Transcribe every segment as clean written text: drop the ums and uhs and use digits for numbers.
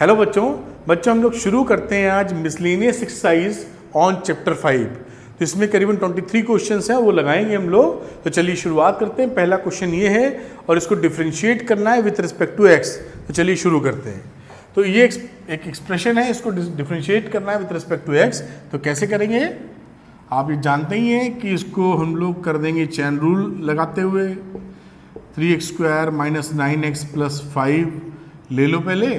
Hello बच्चों हम लोग शुरू करते हैं आज मिसलेनियस एक्सरसाइज ऑन चैप्टर 5। तो इसमें करीबन 23 क्वेश्चंस हैं, वो लगाएंगे हम लोग। तो चलिए शुरुआत करते हैं। पहला क्वेश्चन ये है और इसको डिफरेंशिएट करना है विथ रिस्पेक्ट टू एक्स। तो चलिए शुरू करते हैं। तो ये एक एक्सप्रेशन है, इसको डिफरेंशिएट करना है विथ रिस्पेक्ट टू एक्स। तो कैसे करेंगे आप ये जानते ही हैं कि इसको हम लोग कर देंगे चैन रूल लगाते हुए। 3x² - 9x + 5 ले लो पहले,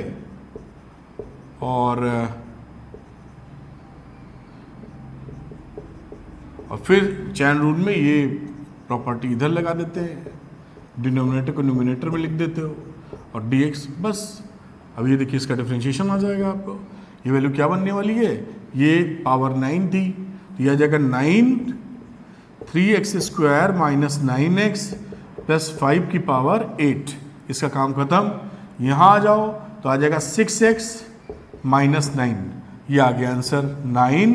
और फिर चैन रूल में ये प्रॉपर्टी इधर लगा देते हैं, डिनोमिनेटर को न्यूमिनेटर में लिख देते हो और dx बस। अब ये देखिए इसका डिफरेंशिएशन आ जाएगा आपको। ये वैल्यू क्या बनने वाली है, ये पावर 9 थी तो यह आ जाएगा 9 3x² - 9x + 5 की पावर 8। इसका काम खत्म। यहाँ आ जाओ तो आ जाएगा 6x - 9। ये आ गया आंसर 9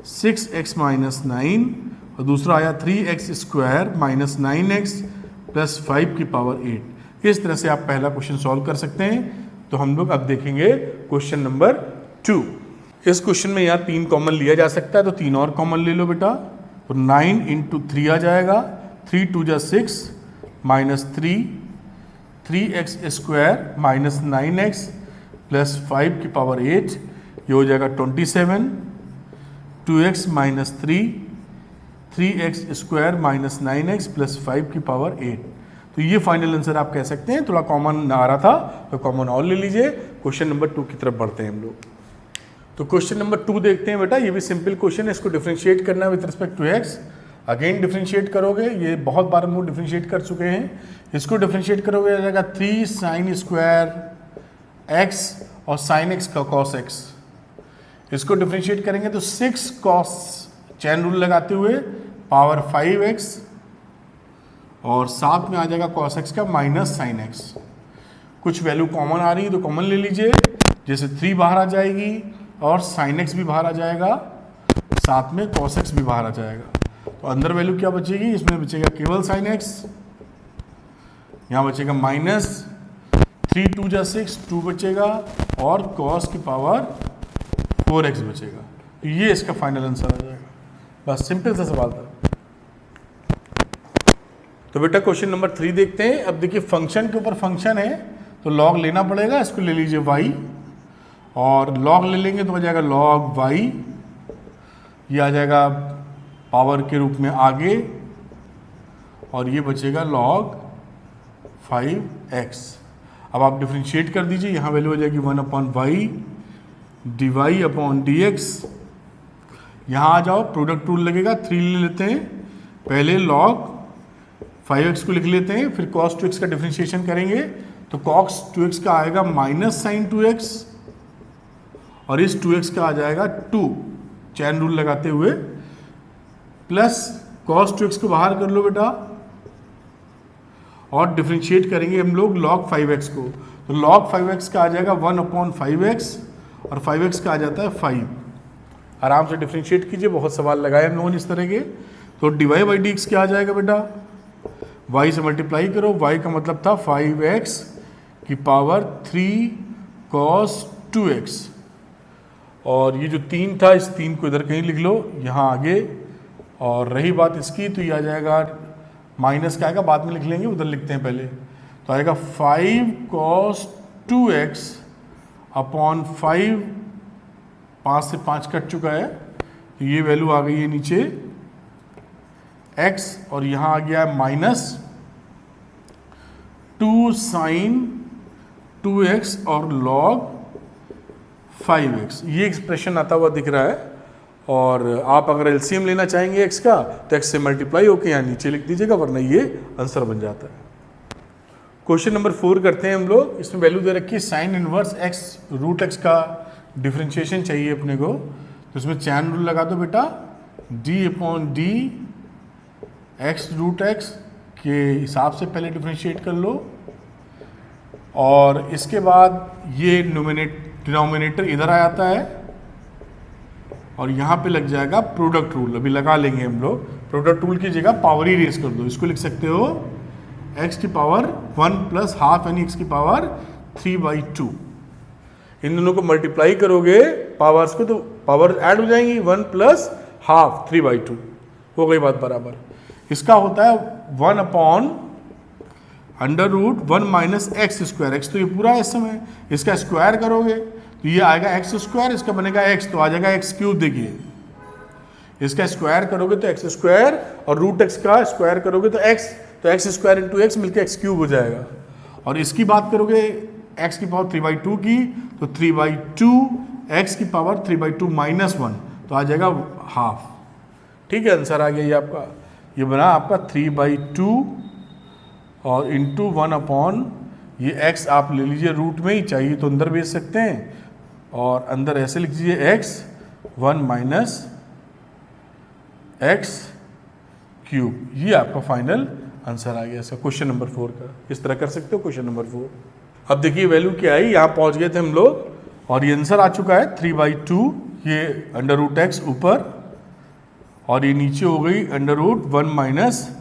6x - 9 और दूसरा आया 3x² - 9x + 5 की पावर 8। इस तरह से आप पहला क्वेश्चन सॉल्व कर सकते हैं। तो हम लोग अब देखेंगे क्वेश्चन नंबर 2। इस क्वेश्चन में यहाँ 3 कॉमन लिया जा सकता है, तो 3 और कॉमन ले लो बेटा। तो 9 × 3 आ जाएगा, 3 × 2 = 6 -3 3x² - 9x + 5 की पावर 8। ये हो जाएगा 27 2x - 3 3x² - 9x + 5 की पावर 8। तो ये फाइनल आंसर आप कह सकते हैं। थोड़ा कॉमन आ रहा था तो कॉमन और ले लीजिए। क्वेश्चन नंबर 2 की तरफ बढ़ते हैं हम लोग। तो क्वेश्चन नंबर 2 देखते हैं बेटा। ये भी सिंपल क्वेश्चन है, इसको डिफरेंशिएट करना है with respect to x. Again differentiate करोगे, ये बहुत बार हम लोग डिफरेंशिएट कर चुके हैं। इसको डिफरेंशिएट करोगे आ जाएगा 3 sin² x और sin x का cos x। इसको डिफरेंशिएट करेंगे तो 6 cos चैन रूल लगाते हुए पावर 5x और साथ में आ जाएगा cos x का माइनस sin x। कुछ वैल्यू कॉमन आ रही है तो कॉमन ले लीजिए, जैसे 3 बाहर आ जाएगी और sin x भी बाहर आ जाएगा, साथ में cos x भी बाहर आ जाएगा। तो अंदर वैल्यू क्या बचेगी, इसमें बचेगा केवल sin x, यहाँ बचेगा माइनस 3 × 2 = 6 2 बचेगा और cos की पावर 4x बचेगा। तो ये इसका फाइनल आंसर आ जाएगा। बस सिंपल सा सवाल था। तो बेटा क्वेश्चन नंबर 3 देखते हैं। अब देखिए फंक्शन के ऊपर फंक्शन है तो लॉग लेना पड़ेगा। इसको ले लीजिए y और लॉग ले लेंगे तो हो जाएगा log y। ये आ जाएगा पावर के रूप में आगे और ये बचेगा log 5x। अब आप डिफरेंशिएट कर दीजिए, यहाँ वैल्यू हो जाएगी 1/y dy/dx। यहाँ आ जाओ, प्रोडक्ट रूल लगेगा, 3 ले लेते हैं। पहले log 5x को लिख लेते हैं, फिर cos 2x का डिफरेंशिएशन करेंगे तो cos 2x का आएगा माइनस sin 2x और इस 2x का आ जाएगा 2 चैन रूल लगाते हुए, प्लस cos 2x को बाहर कर लो बेटा और डिफरेंशिएट करेंगे हम लोग log 5x को। तो log 5x का आ जाएगा 1/5x और 5x का आ जाता है 5। आराम से डिफरेंशिएट कीजिए, बहुत सवाल लगाए हम लोगों ने इस तरह के। तो dy/dx क्या आ जाएगा बेटा, y से मल्टीप्लाई करो, y का मतलब था 5x की पावर 3 cos 2x और ये जो 3 था इस 3 को इधर कहीं लिख लो यहाँ आगे। और रही बात इसकी तो ये आ जाएगा माइनस क्या आएगा बाद में लिख लेंगे, उधर लिखते हैं पहले। तो आएगा 5 cos 2x / 5, 5 से 5 कट चुका है तो ये वैल्यू आ गई है नीचे x और यहाँ आ गया है माइनस 2 sin 2x और log 5x। ये एक्सप्रेशन आता हुआ दिख रहा है। और आप अगर एलसीएम लेना चाहेंगे x का तो x से मल्टीप्लाई होकर यहाँ नीचे लिख दीजिएगा, वरना ये आंसर बन जाता है। क्वेश्चन नंबर 4 करते हैं हम लोग। इसमें वैल्यू दे रखी है sin इनवर्स x √x का डिफरेंशिएशन चाहिए अपने को। तो इसमें चैन रूल लगा दो बेटा, d/d x √x के हिसाब से पहले डिफरेंशिएट कर लो और इसके बाद ये डिनोमिनेटर इधर आ जाता है और यहाँ पे लग जाएगा प्रोडक्ट रूल। अभी लगा लेंगे हम लोग। प्रोडक्ट रूल की जगह पावर ही रेस कर दो, इसको लिख सकते हो x की पावर 1 + ½ यानी x की पावर 3/2। इन दोनों को मल्टीप्लाई करोगे पावर्स को तो पावर ऐड हो जाएंगी, 1 प्लस हाफ 3/2 हो गई बात बराबर। इसका होता है 1 upon under root 1 minus x square, x तो ये पूरा है इस समय, इसका स्क्वायर करोगे तो ये आएगा एक्स स्क्वायर, इसका बनेगा एक्स तो आ जाएगा एक्स क्यूब। देखिए इसका स्क्वायर करोगे तो एक्स स्क्वायर और रूट एक्स का स्क्वायर करोगे तो एक्स स्क्वायर इंटू एक्स मिलकर एक्स क्यूब हो जाएगा। और इसकी बात करोगे एक्स की पावर 3/2 की तो 3/2 एक्स की पावर 3/2 माइनस 1 तो आ जाएगा हाफ। ठीक है, आंसर आ गया ये आपका, ये बना आपका 3/2 और इंटू 1 अपॉन ये एक्स आप ले लीजिए रूट में ही, चाहिए तो अंदर भेज सकते हैं और अंदर ऐसे लिख दीजिए एक्स 1 माइनस एक्स क्यूब। ये आपका फाइनल आंसर आ गया इसका क्वेश्चन नंबर 4 का। इस तरह कर सकते हो क्वेश्चन नंबर 4। अब देखिए वैल्यू क्या आई, यहाँ पहुँच गए थे हम लोग और ये आंसर आ चुका है 3/2, ये अंडर रूट एक्स ऊपर और ये नीचे हो गई under root 1 minus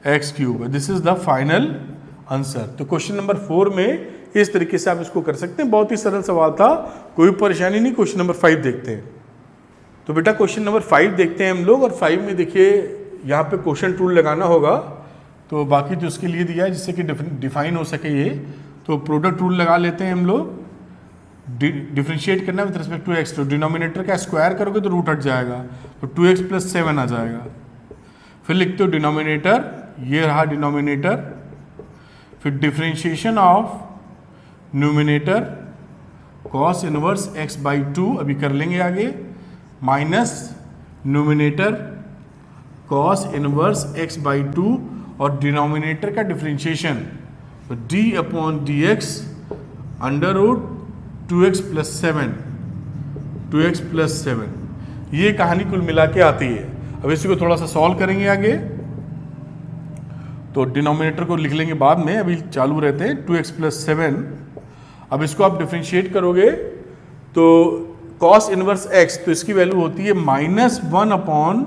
x cube. This is the final answer. तो क्वेश्चन नंबर 4 में इस तरीके से आप इसको कर सकते हैं, बहुत ही सरल सवाल था, कोई परेशानी नहीं। क्वेश्चन नंबर 5 देखते हैं। तो बेटा क्वेश्चन नंबर 5 देखते हैं हम लोग और 5 में देखिए यहाँ पे क्वेश्चन टूल लगाना होगा, तो बाकी तो उसके लिए दिया है जिससे कि डिफाइन हो सके ये। तो प्रोडक्ट रूल लगा लेते हैं हम लोग, डिफ्रेंशिएट करना विद रिस्पेक्ट टू एक्स, तो डिनोमिनेटर का स्क्वायर करोगे तो रूट हट जाएगा तो 2x + 7 आ जाएगा। फिर लिखते हो डिनोमिनेटर, ये रहा डिनोमिनेटर, फिर differentiation of numerator cos inverse x/2 अभी कर लेंगे आगे, minus numerator cos inverse x/2 और डिनोमिनेटर का डिफ्रेंशिएशन तो d/dx अंडर रूट 2x + 7 ये कहानी कुल मिला के आती है। अब इसी को थोड़ा सा सॉल्व करेंगे आगे, तो डिनोमिनेटर को लिख लेंगे बाद में, अभी चालू रहते हैं 2x + 7। अब इसको आप डिफ्रेंशिएट करोगे तो cos इनवर्स x तो इसकी वैल्यू होती है -1 upon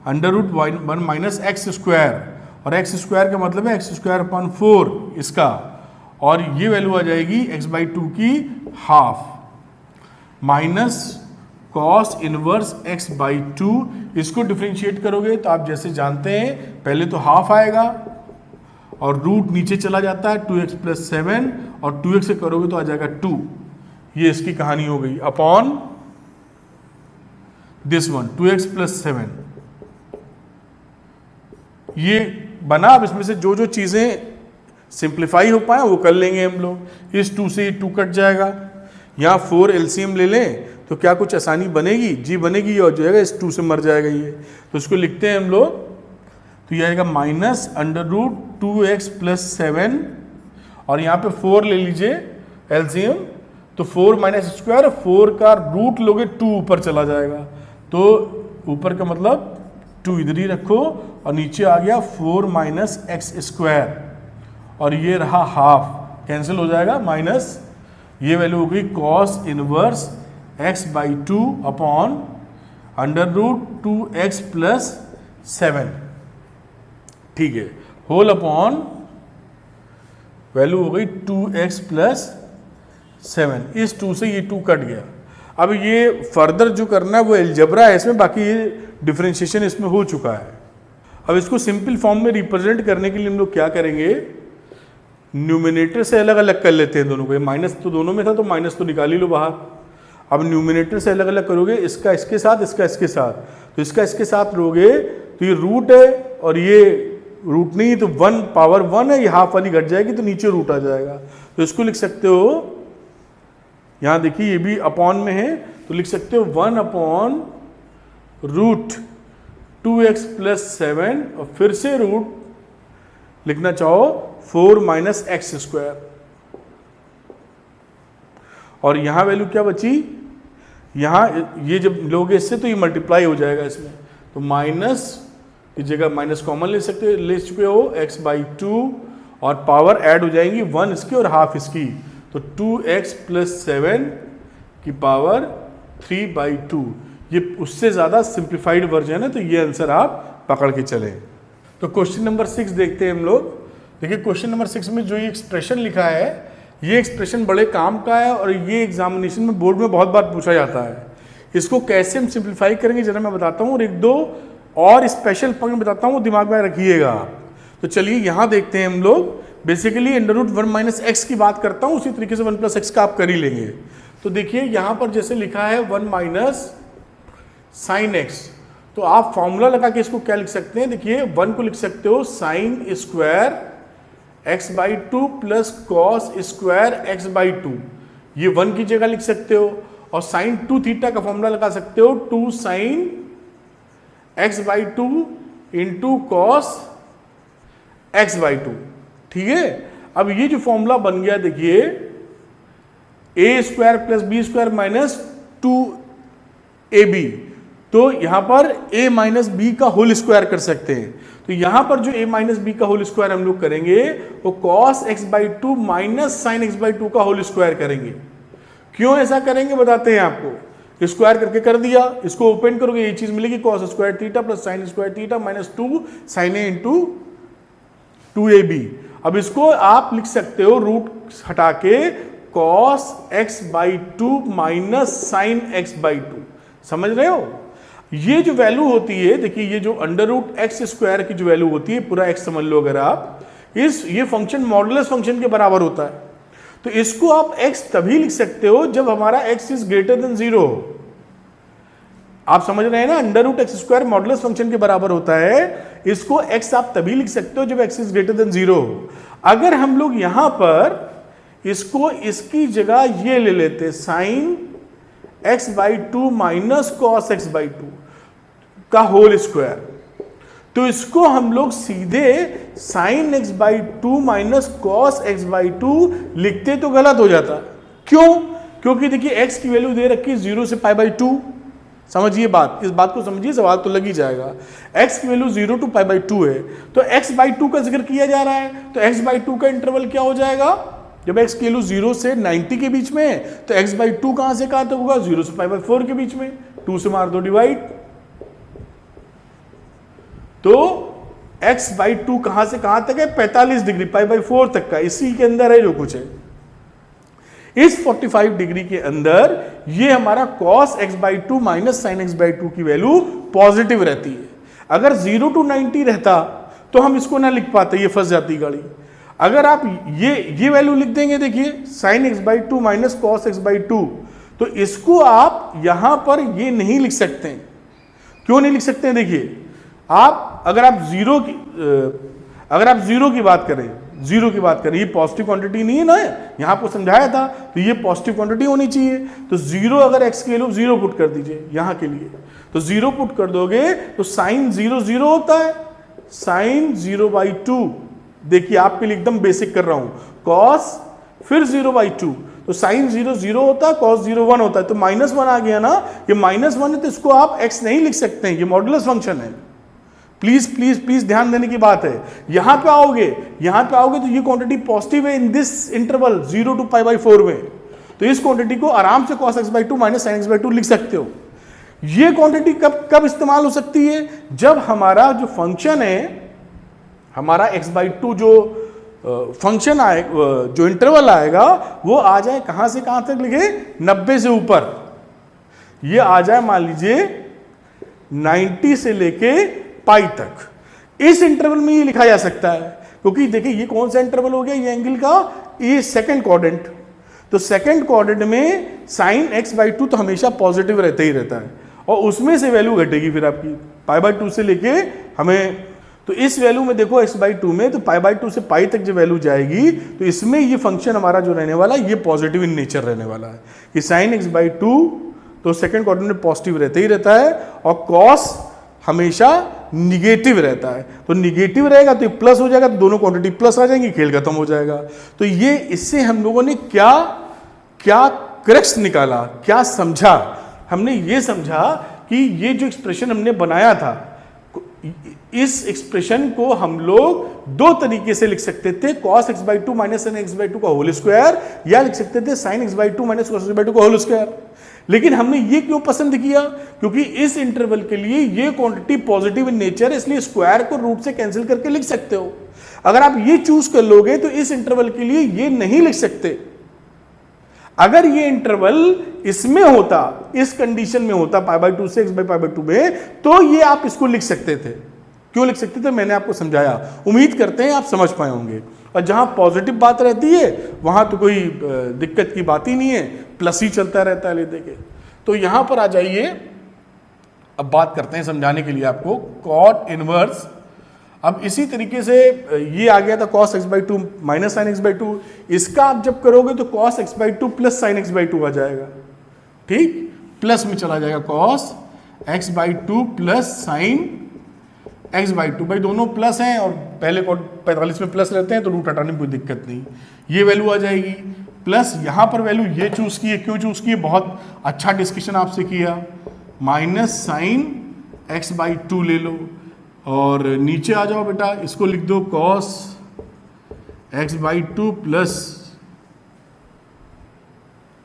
under root 1 minus x square, और एक्स स्क्वायर का मतलब है x²/4 इसका, और ये वैल्यू आ जाएगी x/2 की half minus cos inverse x/2। इसको डिफ्रेंशिएट करोगे तो आप जैसे जानते हैं पहले तो हाफ आएगा और रूट नीचे चला जाता है 2x + 7 और 2x से करोगे तो आ जाएगा 2। ये इसकी कहानी हो गई अपॉन दिस वन 2x + 7। ये बना। अब इसमें से जो जो चीज़ें सिंप्लीफाई हो पाए वो कर लेंगे हम लोग। इस 2 से ये 2 कट जाएगा, यहाँ 4 एलसीएम ले लें तो क्या कुछ आसानी बनेगी? जी बनेगी, और जो है इस 2 से मर जाएगा ये, तो इसको लिखते हैं हम लोग। तो ये आएगा -√2x + 7 और यहाँ पे 4 ले लीजिए एलसीएम, तो 4 माइनस स्क्वायर, 4 का रूट लोगे 2 ऊपर चला जाएगा, तो ऊपर का मतलब 2 इधर ही रखो और नीचे आ गया 4 माइनस x², और ये रहा हाफ, कैंसिल हो जाएगा माइनस, ये वैल्यू हो गई cos inverse x/2 upon under root 2x + 7। ठीक है, होल अपॉन वैल्यू हो गई 2x + 7। इस 2 से ये 2 कट गया। अब ये फर्दर जो करना है वो एलजेब्रा है इसमें, बाकी ये डिफरेंशिएशन इसमें हो चुका है। अब इसको सिंपल फॉर्म में रिप्रेजेंट करने के लिए हम लोग क्या करेंगे, न्यूमिनेटर से अलग अलग कर लेते हैं दोनों को। माइनस तो दोनों में था तो माइनस तो निकाल ही लो बाहर। अब न्यूमिनेटर से अलग अलग करोगे, इसका इसके साथ, इसका इसके साथ, तो इसका इसके साथ लोगे तो ये रूट है और ये रूट नहीं, तो 1 पावर 1 है, ये हाफ वाली घट जाएगी तो नीचे रूट आ जाएगा। तो इसको लिख सकते हो, यहाँ देखिए ये भी अपॉन में है तो लिख सकते हो 1 अपॉन रूट 2x + 7 और फिर से रूट लिखना चाहो 4 माइनस x²। और यहां वैल्यू क्या बची, यहां ये जब लोगे इससे तो ये मल्टीप्लाई हो जाएगा इसमें, तो माइनस की जगह माइनस कॉमन ले चुके हो x/2 और पावर ऐड हो जाएंगी 1 इसकी और हाफ इसकी, तो 2x + 7 की पावर 3/2। ये उससे ज़्यादा सिंप्लीफाइड वर्जन है, तो ये आंसर आप पकड़ के चले। तो क्वेश्चन नंबर 6 देखते हैं हम लोग। देखिए क्वेश्चन नंबर 6 में जो ये एक्सप्रेशन लिखा है ये एक्सप्रेशन बड़े काम का है और ये एग्जामिनेशन में बोर्ड में बहुत बार पूछा जाता है। इसको कैसे हम सिंप्लीफाई करेंगे जरा मैं बताता हूँ, और एक दो और स्पेशल पॉइंट बताता हूँ, दिमाग में रखिएगा आप। तो चलिए यहाँ देखते हैं हम लोग, basically under root 1 minus x की बात करता हूँ, उसी तरीके से 1 प्लस एक्स का आप कर ही लेंगे। तो देखिए यहाँ पर जैसे लिखा है 1 माइनस साइन एक्स, तो आप फॉर्मूला लगा के इसको क्या लिख सकते हैं, देखिए 1 को लिख सकते हो sine square x by two plus cos square x by to, ये 1 की जगह लिख सकते हो। और साइन 2 थीटा का फॉर्मूला लगा सकते हो 2 sine x by two into cos x by two, ठीक है। अब ये जो फॉर्मूला बन गया देखिए a square plus b square minus 2ab, तो यहां पर a माइनस बी का होल स्क्वायर कर सकते हैं। तो यहां पर जो a माइनस बी का होल स्क्वायर हम लोग करेंगे वो cos x by two minus sine x by two का होल स्क्वायर करेंगे। क्यों ऐसा करेंगे बताते हैं आपको। स्क्वायर करके कर दिया, इसको ओपन करोगे ये चीज मिलेगी cos square theta plus sine square theta minus 2 sine a into 2ab। अब इसको आप लिख सकते हो रूट हटा के cos x by two minus sine x by to, समझ रहे हो। ये जो वैल्यू होती है देखिए, ये जो अंडर रूट एक्स स्क्वायर की जो वैल्यू होती है, पूरा एक्स समझ लो अगर आप, ये फंक्शन मॉडुलस फंक्शन के बराबर होता है। तो इसको आप x तभी लिख सकते हो जब हमारा x इज ग्रेटर देन 0 हो। आप समझ रहे हैं ना, under root x square modulus function के बराबर होता है। इसको x आप तभी लिख सकते हो जब x इज ग्रेटर देन 0 हो। अगर हम लोग यहां पर इसको इसकी जगह ये ले लेते sign x by two minus cos x by two का होल स्क्वायर, तो इसको हम लोग सीधे sign x by two minus cos x by to लिखते तो गलत हो जाता। क्यों? क्योंकि देखिए x की वैल्यू दे रखी है 0 से पाई बाई 2। समझिए बात, इस बात को समझिए, सवाल तो लग ही जाएगा। x की वैल्यू 0 टू पाई बाई 2 है, तो x बाई 2 का जिक्र किया जा रहा है, तो x बाई 2 का इंटरवल क्या हो जाएगा, जब x की वैल्यू 0 से 90 के बीच में है तो x बाई 2 कहां से कहां तक होगा, 0 से पाई बाई 4 के बीच में, 2 से मार दो डिवाइड, तो x बाई 2 कहां से कहां तक है, 45 डिग्री पाई बाई 4 तक का, इसी के अंदर है जो कुछ है। इस 45 डिग्री के अंदर ये हमारा cos x by two minus sine x by to की वैल्यू पॉजिटिव रहती है। अगर 0 टू 90 रहता तो हम इसको ना लिख पाते, ये फंस जाती गाड़ी। अगर आप ये वैल्यू लिख देंगे, देखिए sign x by two minus cos x by to, तो इसको आप यहां पर ये नहीं लिख सकते हैं। क्यों नहीं लिख सकते हैं, देखिए आप अगर आप जीरो की बात करें, ये पॉजिटिव क्वांटिटी नहीं है ना, यहां आपको समझाया था, तो ये पॉजिटिव क्वांटिटी होनी चाहिए। तो 0 अगर x के लिए 0 पुट कर दीजिए यहां के लिए, तो 0 पुट कर दोगे तो साइन 0 0 होता है, साइन 0 बाई 2, देखिए आपके लिए एकदम बेसिक कर रहा हूं, कॉस फिर 0 बाई 2, तो साइन 0 0 होता है, कॉस 0 1 होता है, तो -1 आ गया ना, ये -1 है तो इसको आप x नहीं लिख सकते हैं, ये मॉडुलस फंक्शन है। प्लीज प्लीज प्लीज ध्यान देने की बात है। यहां पे आओगे तो ये क्वांटिटी पॉजिटिव है in this interval 0 to pi by 4 में, तो इस क्वांटिटी को आराम से cos x by two minus sine x by to लिख सकते हो। ये क्वांटिटी कब इस्तेमाल हो सकती है, जब हमारा जो फंक्शन है, हमारा x बाई टू जो फंक्शन आए, जो इंटरवल आएगा वो आ जाए कहां से कहां तक लिखे, 90 से ऊपर, ये आ जाए मान लीजिए 90 से लेके पाई तक। इस इंटरवल में ये लिखा जा सकता है, क्योंकि देखिए ये कौन सा इंटरवल हो गया, ये एंगल का ये सेकंड क्वाड्रेंट, तो सेकंड क्वाड्रेंट में साइन एक्स बाई टू तो हमेशा पॉजिटिव रहता ही रहता है, और उसमें से वैल्यू घटेगी फिर आपकी पाई बाई 2 से लेके हमें, तो इस वैल्यू में देखो एक्स बाई टू में, तो पाई बाई 2 से पाई तक जो वैल्यू जाएगी, तो इसमें ये फंक्शन हमारा जो रहने वाला है ये पॉजिटिव इन नेचर रहने वाला है, कि साइन एक्स बाई टू तो सेकंड क्वाड्रेंट में पॉजिटिव रहता ही रहता है, और कॉस हमेशा निगेटिव रहता है, तो निगेटिव रहेगा तो प्लस हो जाएगा, तो दोनों क्वांटिटी प्लस आ जाएंगी, खेल खत्म हो जाएगा। तो ये इससे हम लोगों ने क्या क्रक्स निकाला, क्या समझा, हमने ये समझा कि ये जो एक्सप्रेशन हमने बनाया था, इस एक्सप्रेशन को हम लोग दो तरीके से लिख सकते थे, cos x by two minus sin x by two का होल स्क्वायर, या लिख सकते थे sin x by two minus cos x by two का होल स्क्वायर। लेकिन हमने ये क्यों पसंद किया? क्योंकि इस इंटरवल के लिए ये क्वांटिटी पॉजिटिव इन नेचर है, इसलिए स्क्वायर को रूट से कैंसिल करके लिख सकते हो। अगर आप ये चूज कर लोगे तो इस इंटरवल के लिए ये नहीं लिख सकते। अगर ये इंटरवल इसमें होता, इस कंडीशन में होता पाई बाई टू से x by pi by two में, तो ये आप इसको लिख सकते थे। क्यों लिख सकते थे? मैंने आपको समझाया, उम्मीद करते हैं आप समझ पाए होंगे। और जहां पॉजिटिव बात रहती है वहां तो कोई दिक्कत की बात ही नहीं है, प्लस ही चलता रहता है लेते के। तो यहां पर आ जाइए, अब बात करते हैं समझाने के लिए आपको कॉट इनवर्स। अब इसी तरीके से ये आ गया था cos x by two minus sine x by two, इसका आप जब करोगे तो cos x by two plus sine x by two आ जाएगा, ठीक, प्लस में चला जाएगा cos x by two plus sine x by two. भाई दोनों प्लस हैं और पहले 45 में प्लस रहते हैं तो रूट हटाने में कोई दिक्कत नहीं, ये वैल्यू आ जाएगी। प्लस यहाँ पर वैल्यू ये चूज की है, क्यों चूज की है? बहुत अच्छा डिस्कशन आपसे किया, minus sine x by two ले लो और नीचे आ जाओ बेटा, इसको लिख दो cos x by two plus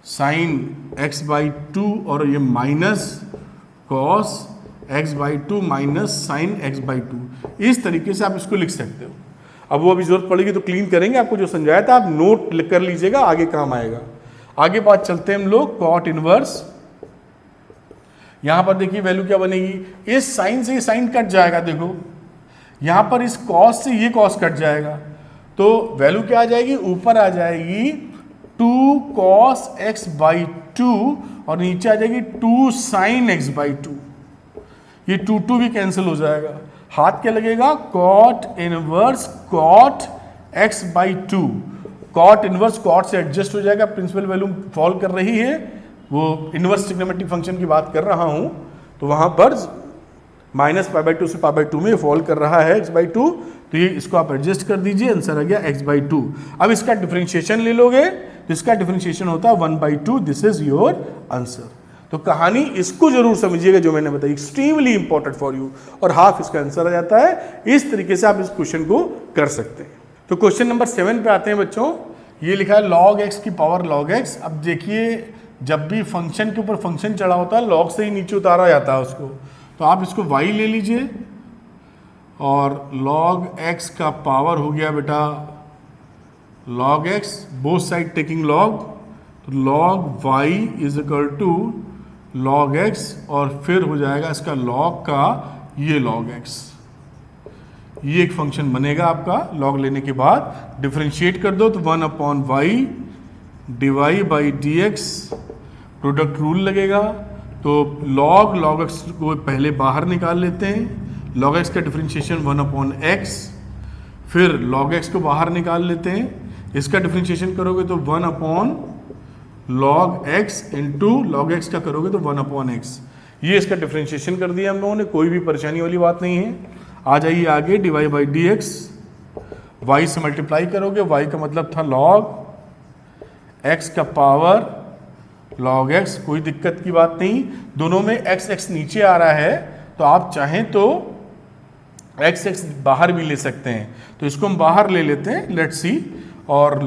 sine x by two और ये minus cos x by two minus sine x by two. इस तरीके से आप इसको लिख सकते हो। अब वो अभी जरूरत पड़ेगी तो क्लीन करेंगे, आपको जो समझाया था आप नोट कर लीजिएगा, आगे काम आएगा। आगे बात चलते हैं हम लोग कॉट इनवर्स। यहां पर देखिए वैल्यू क्या बनेगी, इस साइन से ये साइन कट जाएगा, देखो यहां पर इस कॉस से ये कॉस कट जाएगा, तो वैल्यू क्या आ जाएगी, ऊपर आ जाएगी 2 cos x बाई टू और नीचे आ जाएगी 2 sin x बाई टू। ये 2 भी कैंसिल हो जाएगा, हाथ क्या लगेगा, cot inverse cot x by two. Cot inverse cot से एडजस्ट हो जाएगा, प्रिंसिपल वैल्यू फॉलो कर रही है, वो इनवर्स ट्रिग्नोमेट्रिक फंक्शन की बात कर रहा हूं, तो वहां पर माइनस पाई बाई टू से पाई बाई टू में फॉल कर रहा है x बाई टू, तो ये इसको आप एडजस्ट कर दीजिए, आंसर आ गया x बाई टू। अब इसका डिफरेंशिएशन ले लोगे तो इसका डिफरेंशिएशन होता है 1 by two, this is your answer. तो कहानी इसको जरूर समझिएगा जो मैंने बताई, एक्सट्रीमली इंपॉर्टेंट फॉर यू, और हाफ इसका आंसर आ जाता है। इस तरीके से आप इस क्वेश्चन को कर सकते हैं। तो क्वेश्चन नंबर 7 पे आते हैं बच्चों, ये लिखा है log x की पावर log x। अब देखिए जब भी फंक्शन के ऊपर फंक्शन चढ़ा होता है log से ही नीचे उतारा जाता है उसको, तो आप इसको y ले लीजिए और log x का पावर हो गया बेटा log x, both side taking log, तो log y is equal to log x और फिर हो जाएगा इसका log का ये log x। ये एक फंक्शन बनेगा आपका, log लेने के बाद डिफरेंशिएट कर दो तो 1 upon y dy by dx, product rule लगेगा, तो log x को पहले बाहर निकाल लेते हैं, log x का डिफरेंशिएशन 1 अपॉन x, फिर log x को बाहर निकाल लेते हैं, इसका डिफरेंशिएशन करोगे तो 1 upon log x into log x का करोगे तो 1 अपॉन x। ये इसका डिफरेंशिएशन कर दिया हम लोगों ने, कोई भी परेशानी वाली बात नहीं है। आ जाइए आगे, dy बाई dx, y से मल्टीप्लाई करोगे, y का मतलब था log x का पावर log x, कोई दिक्कत की बात नहीं। दोनों में x नीचे आ रहा है तो आप चाहें तो x बाहर भी ले सकते हैं, तो इसको हम बाहर ले लेते हैं, लेट्स सी, और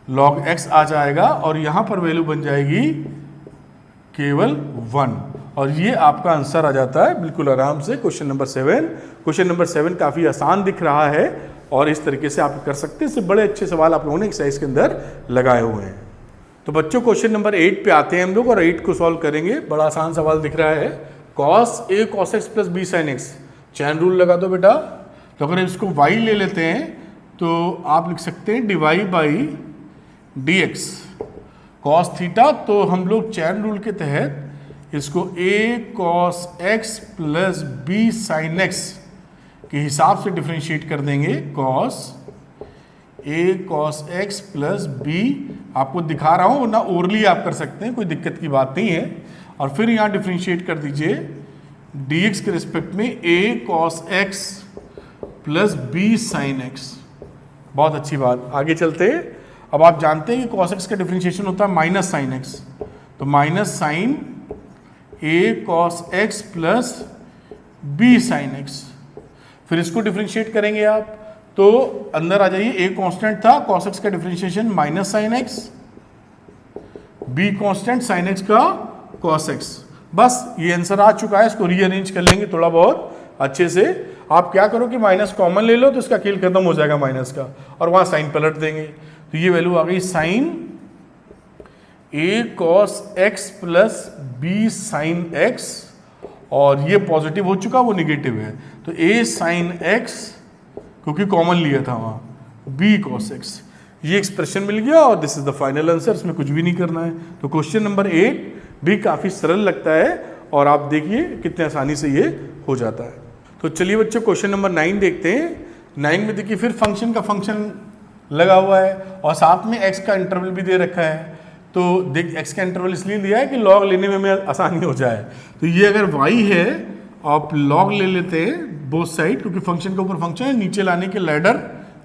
log x आ जाएगा और यहां पर वैल्यू बन जाएगी केवल 1, और ये आपका आंसर आ जाता है बिल्कुल आराम से क्वेश्चन नंबर 7। क्वेश्चन नंबर 7 काफ़ी आसान दिख रहा है और इस तरीके से आप कर सकते हैं। इससे बड़े अच्छे सवाल आप लोगों ने एक्सरसाइज के अंदर लगाए हुए हैं। तो बच्चों क्वेश्चन नंबर 8 पे आते हैं हम लोग और 8 को सॉल्व करेंगे। बड़ा आसान सवाल दिख रहा है, cos a cos x plus b sin x, chain rule लगा दो बेटा। तो अगर इसको y ले लेते हैं तो आप लिख सकते हैं dy by dx cos theta, तो हम लोग चैन रूल के तहत इसको a cos x plus b sin x के हिसाब से डिफरेंशिएट कर देंगे, cos a cos x plus b, आपको दिखा रहा हूं ना, ओरली आप कर सकते हैं, कोई दिक्कत की बात नहीं है। और फिर यहां डिफरेंशिएट कर दीजिए dx के रिस्पेक्ट में a cos x plus b sin x। बहुत अच्छी बात, आगे चलते हैं। अब आप जानते हैं कि cos x का डिफरेंशिएशन होता है माइनस साइन x, तो minus sine a cos x plus b sine x. फिर इसको डिफ्रेंशिएट करेंगे आप तो अंदर आ जाइए, ए कांस्टेंट था कॉस एक्स का differentiation minus sine x, b constant sine x का कॉस एक्स। बस ये आंसर आ चुका है, इसको रीअरेंज कर लेंगे थोड़ा बहुत अच्छे से। आप क्या करो कि माइनस कॉमन ले लो तो इसका खेल खत्म हो जाएगा माइनस का, और वहां साइन पलट देंगे। तो ये वैल्यू आ गई sine a cos x plus b sine x, और ये पॉजिटिव हो चुका, वो निगेटिव है। तो ए साइन एक्स क्योंकि कॉमन लिया था वहां, बी कॉस एक्स, ये एक्सप्रेशन मिल गया और this is the final answer. इसमें कुछ भी नहीं करना है। तो क्वेश्चन नंबर 8 भी काफी सरल लगता है और आप देखिए कितने आसानी से ये हो जाता है। तो चलिए बच्चों क्वेश्चन नंबर 9 देखते हैं। 9 में देखिए फिर फंक्शन का फंक्शन लगा हुआ है और साथ में एक्स का इंटरवल भी दे रखा है। तो देख एक्स का इंटरवल इसलिए दिया है कि लॉग लेने में हमें आसानी हो जाए। तो ये अगर y है आप लॉग ले लेते हैं बोथ साइड, क्योंकि फंक्शन के ऊपर फंक्शन है, नीचे लाने के लैडर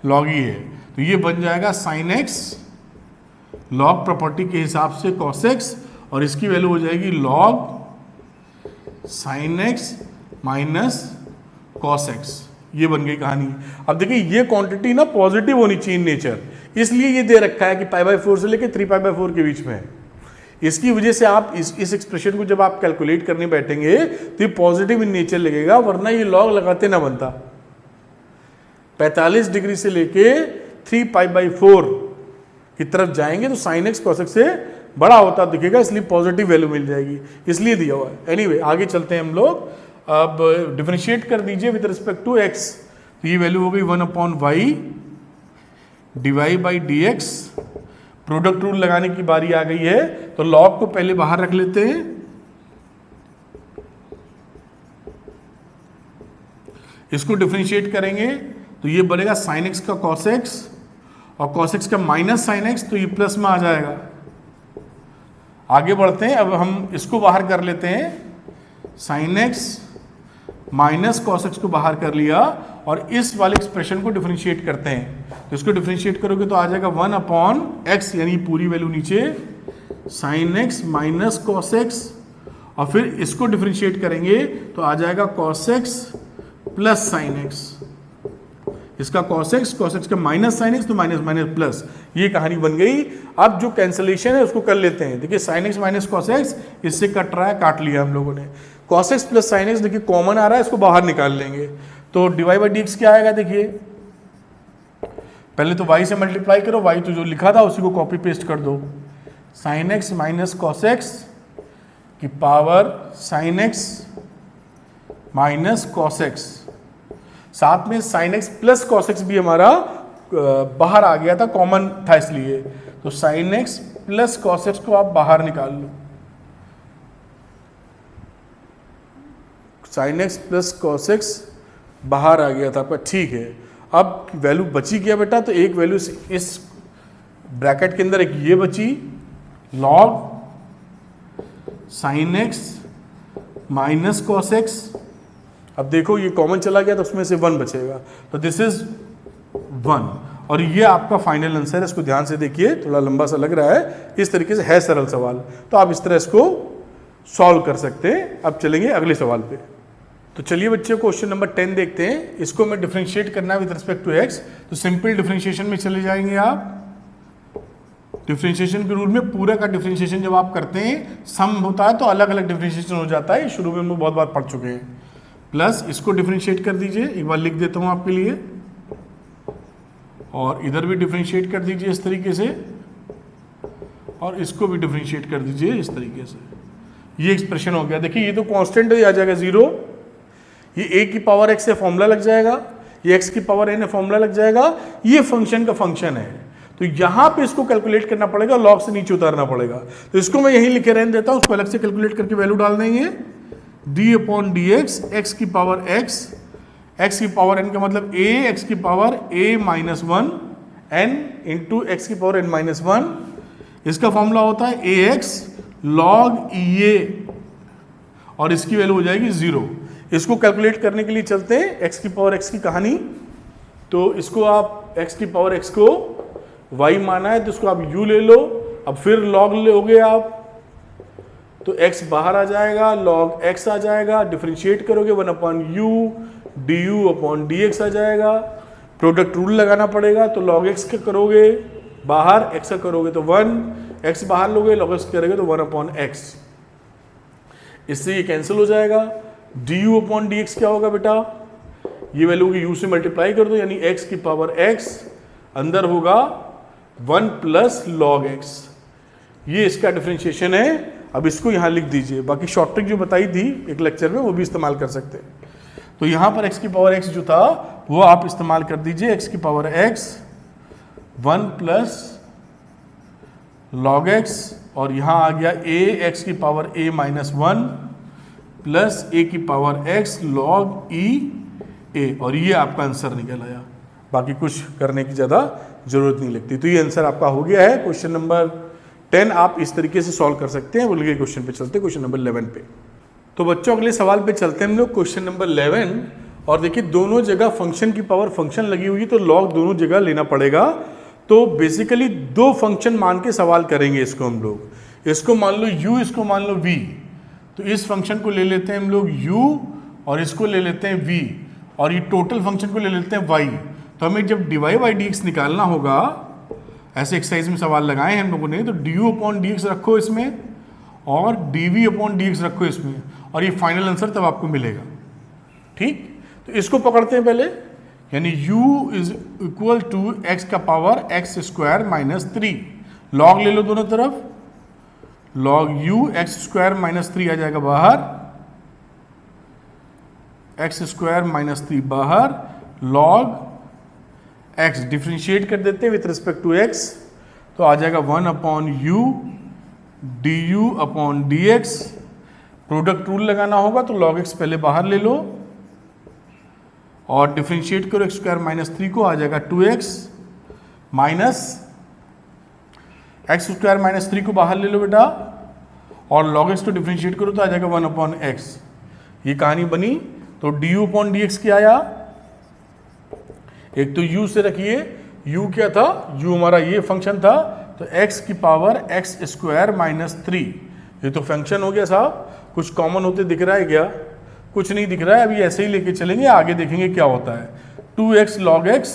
लॉग ही है। तो ये बन जाएगा साइन एक्स लॉग प्रॉपर्टी के हिसाब से कॉस एक्स, और इसकी वैल्यू हो जाएगी log sign x minus cos x. ये बन गई कहानी। अब देखिए ये क्वांटिटी ना पॉजिटिव होनी चाहिए इन नेचर, इसलिए ये दे रखा है कि π/4 से लेके 3π/4 के बीच में है। इसकी वजह से आप इस एक्सप्रेशन को जब आप कैलकुलेट करने बैठेंगे तो ये पॉजिटिव इन नेचर लगेगा, वरना ये लॉग लगाते ना बनता। 45 डिग्री से लेके 3π/4 की तरफ जाएंगे तो साइन एक्स कॉस एक्स से बड़ा होता दिखेगा, इसलिए पॉजिटिव वैल्यू मिल जाएगी, इसलिए दिया हुआ है। एनीवे आगे चलते हैं हम लोग। अब डिफरेंशिएट कर दीजिए विद रिस्पेक्ट टू एक्स। तो ये वैल्यू हो गई 1/y dy/dx। प्रोडक्ट रूल लगाने की बारी आ गई है, तो लॉग को पहले बाहर रख लेते हैं। इसको डिफरेंशिएट करेंगे तो ये बनेगा साइन एक्स का कॉस एक्स, और कॉस एक्स का माइनस साइन एक्स, तो ये प्लस में आ जाएगा। आगे बढ़ते हैं, अब हम इसको बाहर कर लेते हैं। Sign x minus cos x को बाहर कर लिया और इस वाले एक्सप्रेशन को डिफरेंशिएट करते हैं। तो इसको डिफरेंशिएट करोगे तो आ जाएगा 1/x, यानी पूरी वैल्यू नीचे sign x minus cos x, और फिर इसको डिफरेंशिएट करेंगे तो आ जाएगा cos x plus sine x. इसका cos x का माइनस साइन एक्स, तो माइनस माइनस प्लस, ये कहानी बन गई। अब जो कैंसलेशन है उसको कर लेते हैं। देखिए sign x minus cos x इससे कट रहा है, काट लिया हम लोगों ने। cos x plus sine x देखिए कॉमन आ रहा है, इसको बाहर निकाल लेंगे तो dy/dx क्या आएगा। देखिए पहले तो y से मल्टीप्लाई करो, y तो जो लिखा था उसी को कॉपी पेस्ट कर दो। Sine x minus cos x की power sine x minus cos x, साथ में sine x plus cos x भी हमारा बाहर आ गया था, कॉमन था इसलिए। तो sine x plus cos x को आप बाहर निकाल लो। Sine x plus cos x बाहर आ गया था आपका, ठीक है। अब वैल्यू बची क्या बेटा, तो एक वैल्यू इस ब्रैकेट के अंदर एक ये बची, log sign x minus cos x. अब देखो ये कॉमन चला गया तो उसमें से 1 बचेगा, तो दिस इज 1, और ये आपका फाइनल आंसर है। इसको ध्यान से देखिए, थोड़ा लंबा सा लग रहा है, इस तरीके से है सरल सवाल, तो आप इस तरह इसको सॉल्व कर सकते हैं। अब चलेंगे अगले सवाल पे। तो चलिए बच्चे क्वेश्चन नंबर 10 देखते हैं। इसको मैं डिफरेंशिएट करना है विद रिस्पेक्ट टू एक्स, तो सिंपल डिफरेंशिएशन में चले जाएंगे आप। डिफरेंशिएशन के रूल में पूरा का डिफरेंशिएशन जब आप करते हैं सम होता है तो अलग अलग डिफरेंशिएशन हो जाता है, शुरू में हम बहुत बार पढ़ चुके हैं। प्लस इसको डिफरेंशिएट कर दीजिए, एक बार लिख देता हूं आपके लिए, और इधर भी डिफरेंशिएट कर दीजिए इस तरीके से, और इसको भी डिफरेंशिएट कर दीजिए इस तरीके से। ये एक्सप्रेशन हो गया। देखिए ये तो कांस्टेंट है, आ जाएगा 0, ये a की पावर x से फॉर्मूला लग जाएगा, ये x की पावर n फॉर्मूला लग जाएगा। ये फंक्शन का फंक्शन है, तो यहां पे इसको कैलकुलेट करना पड़ेगा, लॉग से नीचे उतारना पड़ेगा। तो इसको मैं यहीं लिखे रहने देता हूं, उसको अलग से कैलकुलेट करके वैल्यू डाल देंगे। d/dx x की पावर x की पावर n का मतलब a, x की power a minus 1 n into x की पावर n माइनस 1। इसका फॉर्मूला होता है ax log EA, और इसकी वैल्यू हो जाएगी 0। इसको कैलकुलेट करने के लिए चलते हैं x की पावर x की कहानी। तो इसको आप x की पावर x को y माना है तो इसको आप u ले लो, अब फिर log लोगे आप तो x बाहर आ जाएगा, log x आ जाएगा, डिफरेंशिएट करोगे 1/u du/dx आ जाएगा। प्रोडक्ट रूल लगाना पड़ेगा, तो log x का करोगे बाहर, x का करोगे तो 1, x बाहर लोगे log x करोगे तो 1/x। इससे ये कैंसिल हो जाएगा। du/dx क्या होगा बेटा, ये वैल्यू की u से मल्टीप्लाई कर दो, यानी x की पावर x, अंदर होगा 1 प्लस log x। ये इसका डिफरेंशिएशन है। अब इसको यहाँ लिख दीजिए, बाकी शॉर्ट ट्रिक जो बताई थी एक लेक्चर में वो भी इस्तेमाल कर सकते हैं। तो यहाँ पर x की पावर x जो था वो आप इस्तेमाल कर दीजिए, x की power x 1 plus log x, और यहाँ आ गया a x की power a minus 1 plus a की power x log e a, और ये आपका आंसर निकल आया। बाकी कुछ करने की ज़्यादा जरूरत नहीं लगती। तो ये आंसर आपका हो गया है। क्वेश्चन नंबर 10 आप इस तरीके से सॉल्व कर सकते हैं। बोल के क्वेश्चन पे चलते हैं, क्वेश्चन नंबर 11 पे। तो बच्चों अगले सवाल पे चलते हैं हम लोग, क्वेश्चन नंबर 11। और देखिए दोनों जगह फंक्शन की पावर फंक्शन लगी हुई है, तो लॉग दोनों जगह लेना पड़ेगा। तो बेसिकली दो फंक्शन मान के सवाल करेंगे इसको हम लोग। इसको मान लो u, इसको मान लो v। तो इस फंक्शन को ले लेते हैं हम लोग u और इसको ले लेते हैं v, और ये टोटल फंक्शन को ले लेते हैं y। तो हमें जब dy/dx निकालना होगा, ऐसे एक्सरसाइज में सवाल लगाए हैं हम लोगों ने, तो du/dx रखो इसमें और dv/dx रखो इसमें, और ये फाइनल आंसर तब आपको मिलेगा। ठीक, तो इसको पकड़ते हैं पहले, यानी u is equal to x का पावर x² माइनस 3। लॉग ले लो दोनों तरफ, log u x² माइनस 3 आ जाएगा बाहर, x² माइनस 3 बाहर, log x डिफ्रेंशिएट कर देते हैं विथ रिस्पेक्ट टू x, तो आ जाएगा 1/u du/dx। प्रोडक्ट रूल लगाना होगा, तो log x पहले बाहर ले लो और डिफ्रेंशिएट करो x² माइनस 3 को, आ जाएगा 2x माइनस x² माइनस 3 को बाहर ले लो बेटा, और log x को डिफ्रेंशिएट करो तो आ जाएगा 1/x। ये कहानी बनी। तो du/dx क्या आया, एक तो u से रखिए, u क्या था, u हमारा ये फंक्शन था, तो x की पावर x² माइनस 3, ये तो फंक्शन हो गया साहब। कुछ कॉमन होते दिख रहा है क्या, कुछ नहीं दिख रहा है, अभी ऐसे ही लेके चलेंगे, आगे देखेंगे क्या होता है। 2x log x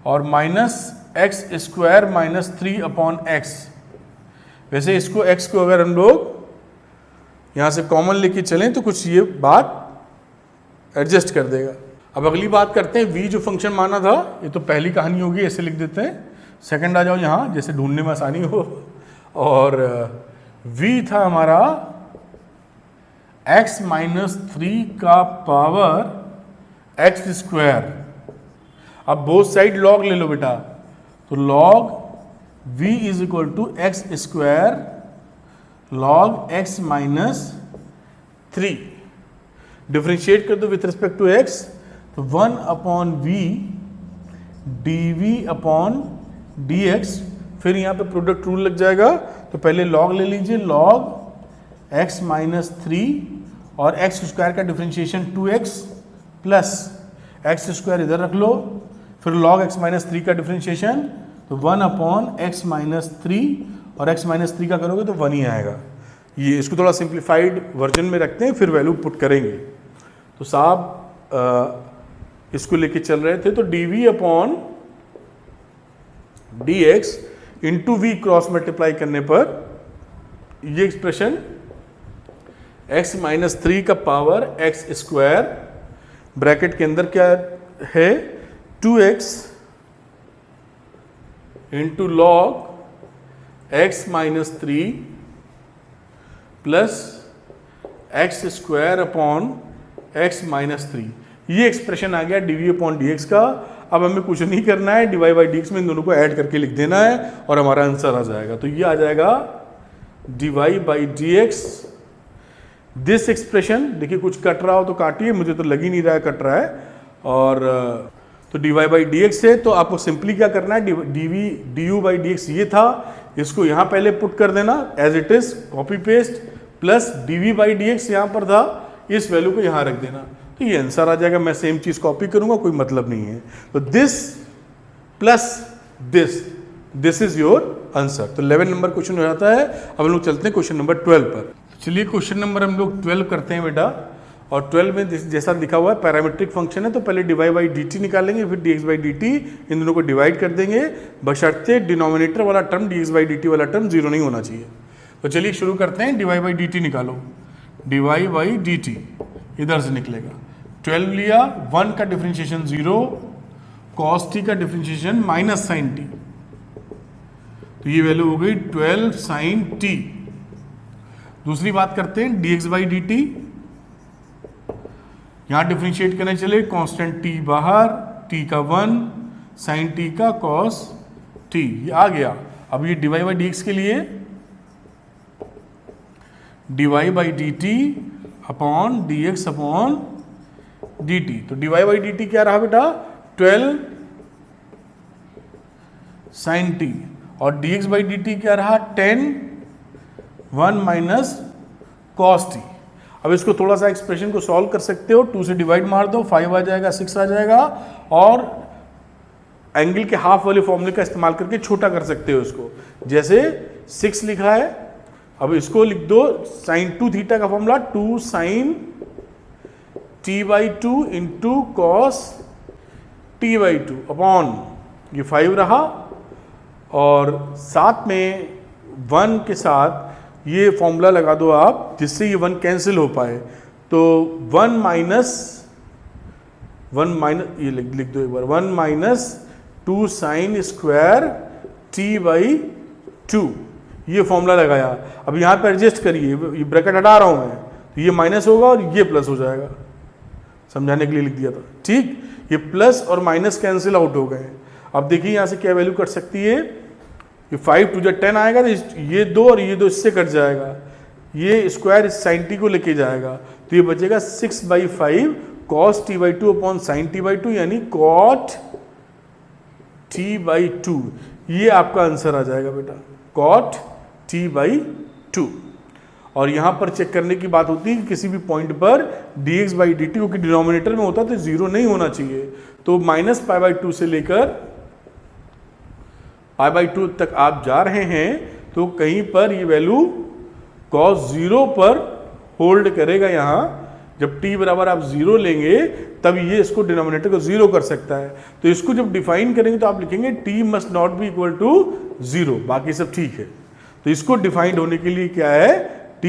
और माइनस x² माइनस 3/x। वैसे इसको x को अगर हम लोग यहाँ से कॉमन लेके चलें तो कुछ ये बात एडजस्ट कर देगा। अब अगली बात करते हैं, v जो फंक्शन माना था, ये तो पहली कहानी होगी, ऐसे लिख देते हैं। सेकंड आ जाओ यहाँ, जैसे ढूंढने में आसानी हो। और v था हमारा x माइनस 3 का पावर x²। अब बोथ साइड log ले लो बेटा, तो log v is equal to x² log x minus 3। Differentiate कर दो विथ रिस्पेक्ट टू x, तो 1/v dv/dx। फिर यहाँ पे प्रोडक्ट रूल लग जाएगा, तो पहले log ले लीजिए, log x माइनस 3 और x² का डिफ्रेंशिएशन 2x प्लस x² इधर रख लो, फिर log x माइनस 3 का डिफ्रेंशिएशन, तो 1/x माइनस 3 और x माइनस 3 का करोगे तो 1 ही आएगा। ये इसको थोड़ा सिंप्लीफाइड वर्जन में रखते हैं, फिर वैल्यू पुट करेंगे। तो साहब इसको लेके चल रहे थे, तो dv/dx into v cross multiply करने पर ये एक्सप्रेशन x माइनस 3 का पावर x² ब्रैकेट के अंदर क्या है, 2x into log x minus 3 plus x² minus 3। ये एक्सप्रेशन आ गया dv/dx का। अब हमें कुछ नहीं करना है, dy/dx में इन दोनों को ऐड करके लिख देना है और हमारा आंसर आ जाएगा। तो ये आ जाएगा dy/dx। दिस एक्सप्रेशन, देखिए कुछ कट रहा हो तो काटिए, मुझे तो लग ही नहीं रहा है कट रहा है। और तो dy/dx है, तो आपको सिंपली क्या करना है, du/dx ये था, इसको यहाँ पहले पुट कर देना as it is, copy paste, plus dv/dx यहाँ पर था, इस वैल्यू को यहाँ रख देना, तो ये आंसर आ जाएगा। मैं सेम चीज कॉपी करूंगा, कोई मतलब नहीं है। तो this plus this this is your answer. तो 11 नंबर क्वेश्चन हो जाता है। अब हम लोग चलते हैं क्वेश्चन नंबर 12 पर। चलिए क्वेश्चन नंबर हम लोग 12 करते हैं बेटा। और 12 में जैसा लिखा हुआ है पैरामीट्रिक फंक्शन है, तो पहले dy बाई डी टी निकालेंगे, फिर dx बाई डी टी, इन दोनों को डिवाइड कर देंगे, बशर्ते डिनोमिनेटर वाला term dx by D T वाला टर्म जीरो नहीं होना चाहिए। तो चलिए शुरू करते हैं। dy बाई डी टी निकालो, dy बाई डी टी इधर से निकलेगा। 12 लिया, 1 का डिफ्रेंशिएशन 0, cos t का डिफ्रेंशिएशन माइनस साइन टी, तो ये वैल्यू हो गई 12 साइन टी। दूसरी बात करते हैं dx बाई डी टी, यहां डिफ्रेंशिएट करने चले, कांस्टेंट t बाहर, t का 1, साइन t का cos t, ये आ गया। अब ये dy बाई डी एक्स के लिए dy by D T upon d x upon D T. तो dy बाई डी टी क्या रहा बेटा 12 साइन टी, और dx बाई डी टी क्या रहा 10 1 माइनस कॉस टी। अब इसको थोड़ा सा एक्सप्रेशन को सॉल्व कर सकते हो, 2 से डिवाइड मार दो, 5 आ जाएगा, 6 आ जाएगा, और एंगल के हाफ वाले फॉर्मूले का इस्तेमाल करके छोटा कर सकते हो इसको। जैसे 6 लिखा है, अब इसको लिख दो साइन 2 थीटा का formula 2 sine t by 2 into cos t by 2 upon ये 5 रहा, और साथ में 1 के साथ ये फॉर्मूला लगा दो आप जिससे ये 1 कैंसिल हो पाए। तो 1 माइनस ये लिख दो एक बार, 1 minus 2 sine square t by 2, ये फॉर्मूला लगाया। अब यहाँ पे एडजस्ट करिए, ये ब्रैकेट हटा रहा हूँ मैं, तो ये माइनस होगा और ये प्लस हो जाएगा, समझाने के लिए लिख दिया था। ठीक, ये प्लस और माइनस कैंसिल आउट हो गए। अब देखिए यहाँ से क्या वैल्यू कट सकती है, ये 5 टू 10 आएगा, तो ये 2 और ये 2 इससे कट जाएगा, ये स्क्वायर इस साइन टी को लेके जाएगा, तो ये बचेगा 6 by 5 cos T by 2 upon sine T by 2, यानी कॉट टी बाई 2। ये आपका आंसर आ जाएगा बेटा, कॉट टी बाई 2। और यहाँ पर चेक करने की बात होती है कि किसी भी पॉइंट पर dx बाई डी टी, क्योंकि डिनोमिनेटर में होता तो 0 नहीं होना चाहिए, तो माइनस पाई बाई 2 से लेकर पाई बाई 2 तक आप जा रहे हैं, तो कहीं पर ये वैल्यू cos 0 पर होल्ड करेगा। यहाँ जब t बराबर आप 0 लेंगे तब ये इसको डिनोमिनेटर को 0 कर सकता है। तो इसको जब डिफाइन करेंगे तो आप लिखेंगे t must not be equal to 0, बाकी सब ठीक है। तो इसको डिफाइंड होने के लिए क्या है, t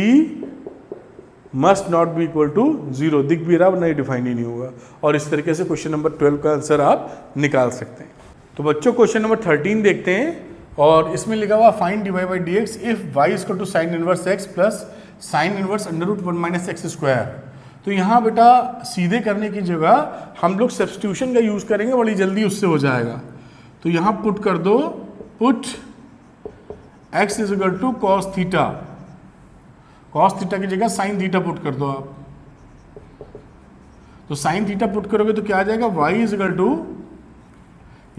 must not be equal to 0 दिख भी रहा, नहीं डिफाइन ही नहीं होगा। और इस तरीके से क्वेश्चन नंबर 12 का आंसर आप निकाल सकते हैं। तो बच्चों क्वेश्चन नंबर 13 देखते हैं, और इसमें लिखा हुआ find dy by d x if y equal to sine inverse x plus sine inverse under root 1 minus x square. तो यहाँ बेटा सीधे करने की जगह हम लोग सब्स्टिट्यूशन का यूज़ करेंगे, बड़ी जल्दी उससे हो जाएगा। तो यहाँ पुट कर दो, put x is equal to cos theta, cos theta की जगह साइन थीटा पुट कर दो आप। तो साइन थीटा पुट करोगे तो क्या आ जाएगा, y इज इक्वल टू,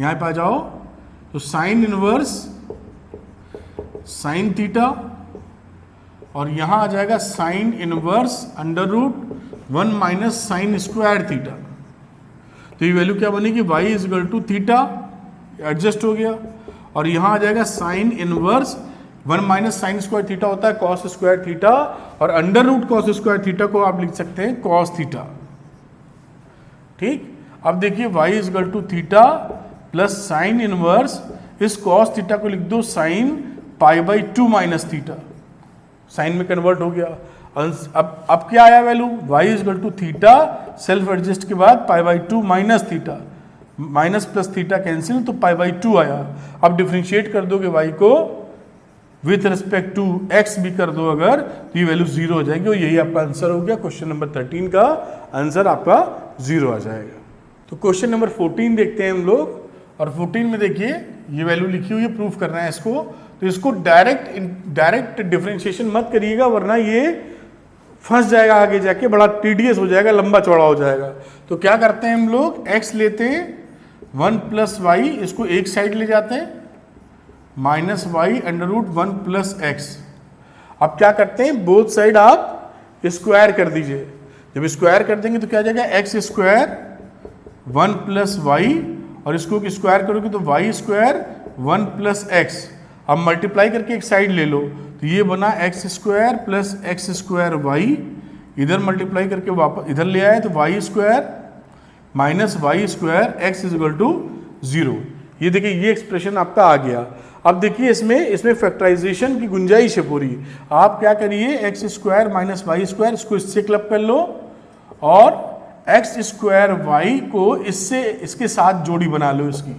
यहाँ पे आ जाओ, तो साइन इनवर्स साइन थीटा, और यहाँ आ जाएगा sine inverse under root 1 minus sine square theta. तो ये वैल्यू क्या बनेगी, y is equal to theta, adjust हो गया, और यहाँ आ जाएगा sine inverse 1 minus sine square theta होता है कॉस स्क्वायर थीटा, और under root cos square theta को आप लिख सकते हैं कॉस थीटा। ठीक, अब देखिए y is equal to theta plus sine inverse इस कॉस थीटा को लिख दो sine pi by 2 minus theta, sine में कन्वर्ट हो गया। अब क्या आया value, y is equal to theta, self adjust के बाद pi by 2 minus theta, minus plus theta cancel, तो पाई बाई 2 आया। अब डिफ्रेंशिएट कर दोगे y को विथ रिस्पेक्ट टू x भी कर दो अगर, तो ये वैल्यू 0 हो जाएगी, और यही आपका आंसर हो गया। क्वेश्चन नंबर 13 का आंसर आपका 0 आ जाएगा। तो क्वेश्चन नंबर 14 देखते हैं हम लोग, और 14 में देखिए ये वैल्यू लिखी हुई है, प्रूफ करना है इसको। तो इसको डायरेक्ट डिफरेंशिएशन मत करिएगा, वरना ये फंस जाएगा, आगे जाके बड़ा टीडियस हो जाएगा, लंबा चौड़ा हो जाएगा। तो क्या करते हैं हम लोग, x लेते हैं 1 प्लस वाई, इसको एक साइड ले जाते हैं, minus y under root 1 plus x. अब क्या करते हैं, बोथ साइड आप स्क्वायर कर दीजिए। जब स्क्वायर कर देंगे तो क्या आ जाएगा, एक्स स्क्वायर 1 प्लस वाई, और इसको स्क्वायर करोगे तो वाई स्क्वायर 1 प्लस एक्स, अब मल्टीप्लाई करके एक साइड ले लो, तो ये बना x square plus x square y, इधर मल्टीप्लाई करके वापस इधर ले आए तो y square minus y square x is equal to 0। ये देखिए ये एक्सप्रेशन आपका आ गया। अब देखिए इसमें फैक्टराइजेशन की गुंजाइश है पूरी। आप क्या करिए, x square minus y square इसको इससे क्लब कर लो और एक्स स्क्वायर वाई को इसके साथ जोड़ी बना लो इसकी।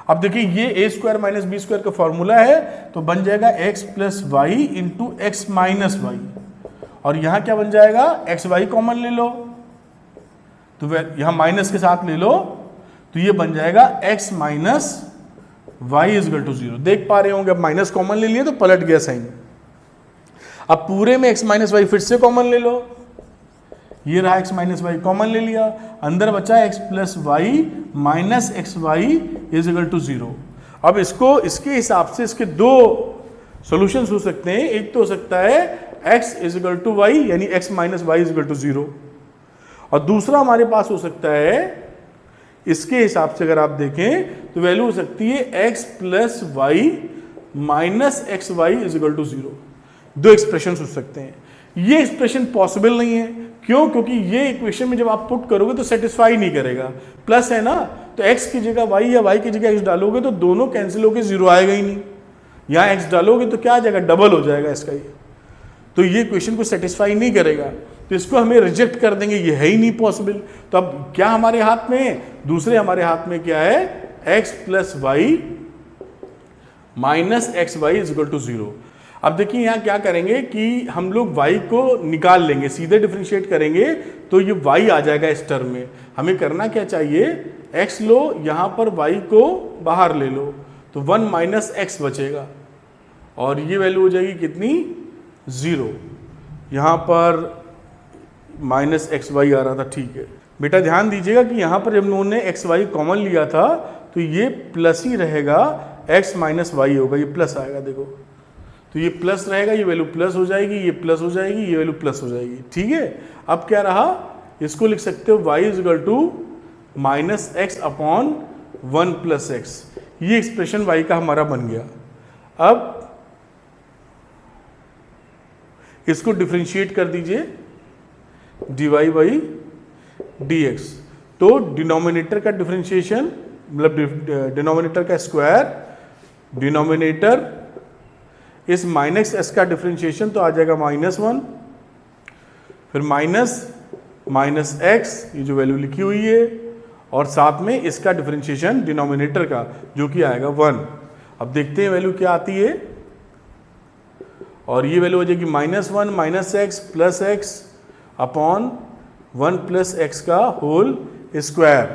अब देखिए ये a square minus b square का फॉर्मूला है, तो बन जाएगा x plus y into x minus y, और यहां क्या बन जाएगा, एक्स वाई कॉमन ले लो, तो यहां माइनस के साथ ले लो, तो ये बन जाएगा x minus y is equal to 0। देख पा रहे होंगे, अब माइनस कॉमन ले लिए तो पलट गया साइन। अब पूरे में x माइनस वाई फिर से कॉमन ले लो, ये रहा x माइनस वाई कॉमन ले लिया, अंदर बचा x plus y minus x y is equal to 0। अब इसके हिसाब से इसके दो सॉल्यूशंस हो सकते हैं। एक तो हो सकता है x is equal to y, यानी x minus y is equal to 0, और दूसरा हमारे पास हो सकता है इसके हिसाब से अगर आप देखें तो वैल्यू हो सकती है x plus y minus x y is equal to 0। दो एक्सप्रेशन हो सकते हैं। ये एक्सप्रेशन पॉसिबल नहीं है, क्यों? क्योंकि ये इक्वेशन में जब आप पुट करोगे तो सेटिस्फाई नहीं करेगा। प्लस है ना, तो x की जगह y या y की जगह x डालोगे तो दोनों कैंसिल होकर 0 आएगा ही नहीं। यहाँ x डालोगे तो क्या आ जाएगा, डबल हो जाएगा इसका ये, तो ये इक्वेशन को सेटिस्फाई नहीं करेगा, तो इसको हमें रिजेक्ट कर देंगे, ये है ही नहीं पॉसिबल। तो अब क्या हमारे हाथ में है, दूसरे हमारे हाथ में क्या है, x plus y minus x y is equal to 0। अब देखिए यहाँ क्या करेंगे कि हम लोग y को निकाल लेंगे, सीधे डिफरेंशिएट करेंगे तो ये y आ जाएगा इस टर्म में। हमें करना क्या चाहिए, x लो, यहाँ पर y को बाहर ले लो, तो 1 माइनस एक्स बचेगा, और ये वैल्यू हो जाएगी कितनी, 0। यहाँ पर माइनस एक्स वाई आ रहा था, ठीक है बेटा ध्यान दीजिएगा कि यहाँ पर जब उन्होंने एक्स वाई कॉमन लिया था तो ये प्लस ही रहेगा, x माइनस वाई होगा, ये प्लस आएगा, देखो तो ये प्लस रहेगा, ये वैल्यू प्लस हो जाएगी, ये प्लस हो जाएगी, ये वैल्यू प्लस हो जाएगी, ठीक है। अब क्या रहा, इसको लिख सकते हो y is equal to minus x upon 1 plus x. ये एक्सप्रेशन y का हमारा बन गया। अब इसको डिफरेंशिएट कर दीजिए dy बाई dx, तो डिनोमिनेटर का डिफरेंशिएशन मतलब डिनोमिनेटर का स्क्वायर, डिनोमिनेटर इस माइनस एस का डिफरेंशिएशन तो आ जाएगा -1, फिर माइनस एक्स, ये जो वैल्यू लिखी हुई है, और साथ में इसका डिफरेंशिएशन डिनोमिनेटर का जो कि आएगा 1। अब देखते हैं वैल्यू क्या आती है, और ये वैल्यू हो जाएगी -1 minus x plus x upon 1 plus x का होल स्क्वायर,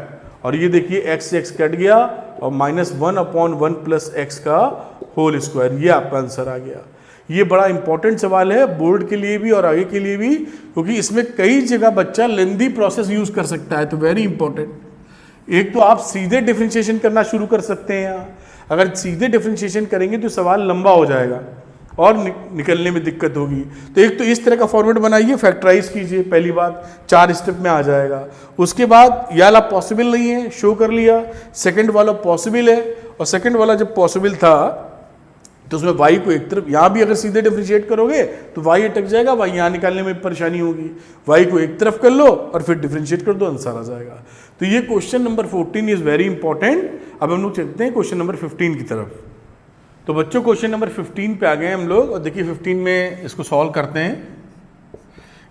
और ये देखिए x से x कट गया और -1 अपॉन 1 प्लस एक्स का होल स्क्वायर, ये आपका आंसर आ गया। ये बड़ा इंपॉर्टेंट सवाल है बोर्ड के लिए भी और आगे के लिए भी, क्योंकि इसमें कई जगह बच्चा लेंदी प्रोसेस यूज कर सकता है, तो वेरी इंपॉर्टेंट। एक तो आप सीधे डिफरेंशिएशन करना शुरू कर सकते हैं यहाँ, अगर सीधे डिफरेंशिएशन करेंगे तो सवाल लंबा हो जाएगा और निकलने में दिक्कत होगी। तो एक तो इस तरह का फॉर्मेट बनाइए, फैक्टराइज कीजिए, पहली बात 4 स्टेप में आ जाएगा। उसके बाद यह वाला पॉसिबल नहीं है, शो कर लिया, सेकंड वाला पॉसिबल है, और सेकंड वाला जब पॉसिबल था तो उसमें y को एक तरफ, यहाँ भी अगर सीधे डिफरेंशिएट करोगे तो y अटक जाएगा, y यहाँ निकालने में परेशानी होगी, y को एक तरफ कर लो और फिर डिफरेंशिएट कर दो, आंसर आ जाएगा। तो ये question number 14 is very important. अब हम लोग चलते हैं क्वेश्चन नंबर 15 की तरफ। तो बच्चों क्वेश्चन नंबर 15 पे आ गए हम लोग, और देखिए 15 में इसको सॉल्व करते हैं।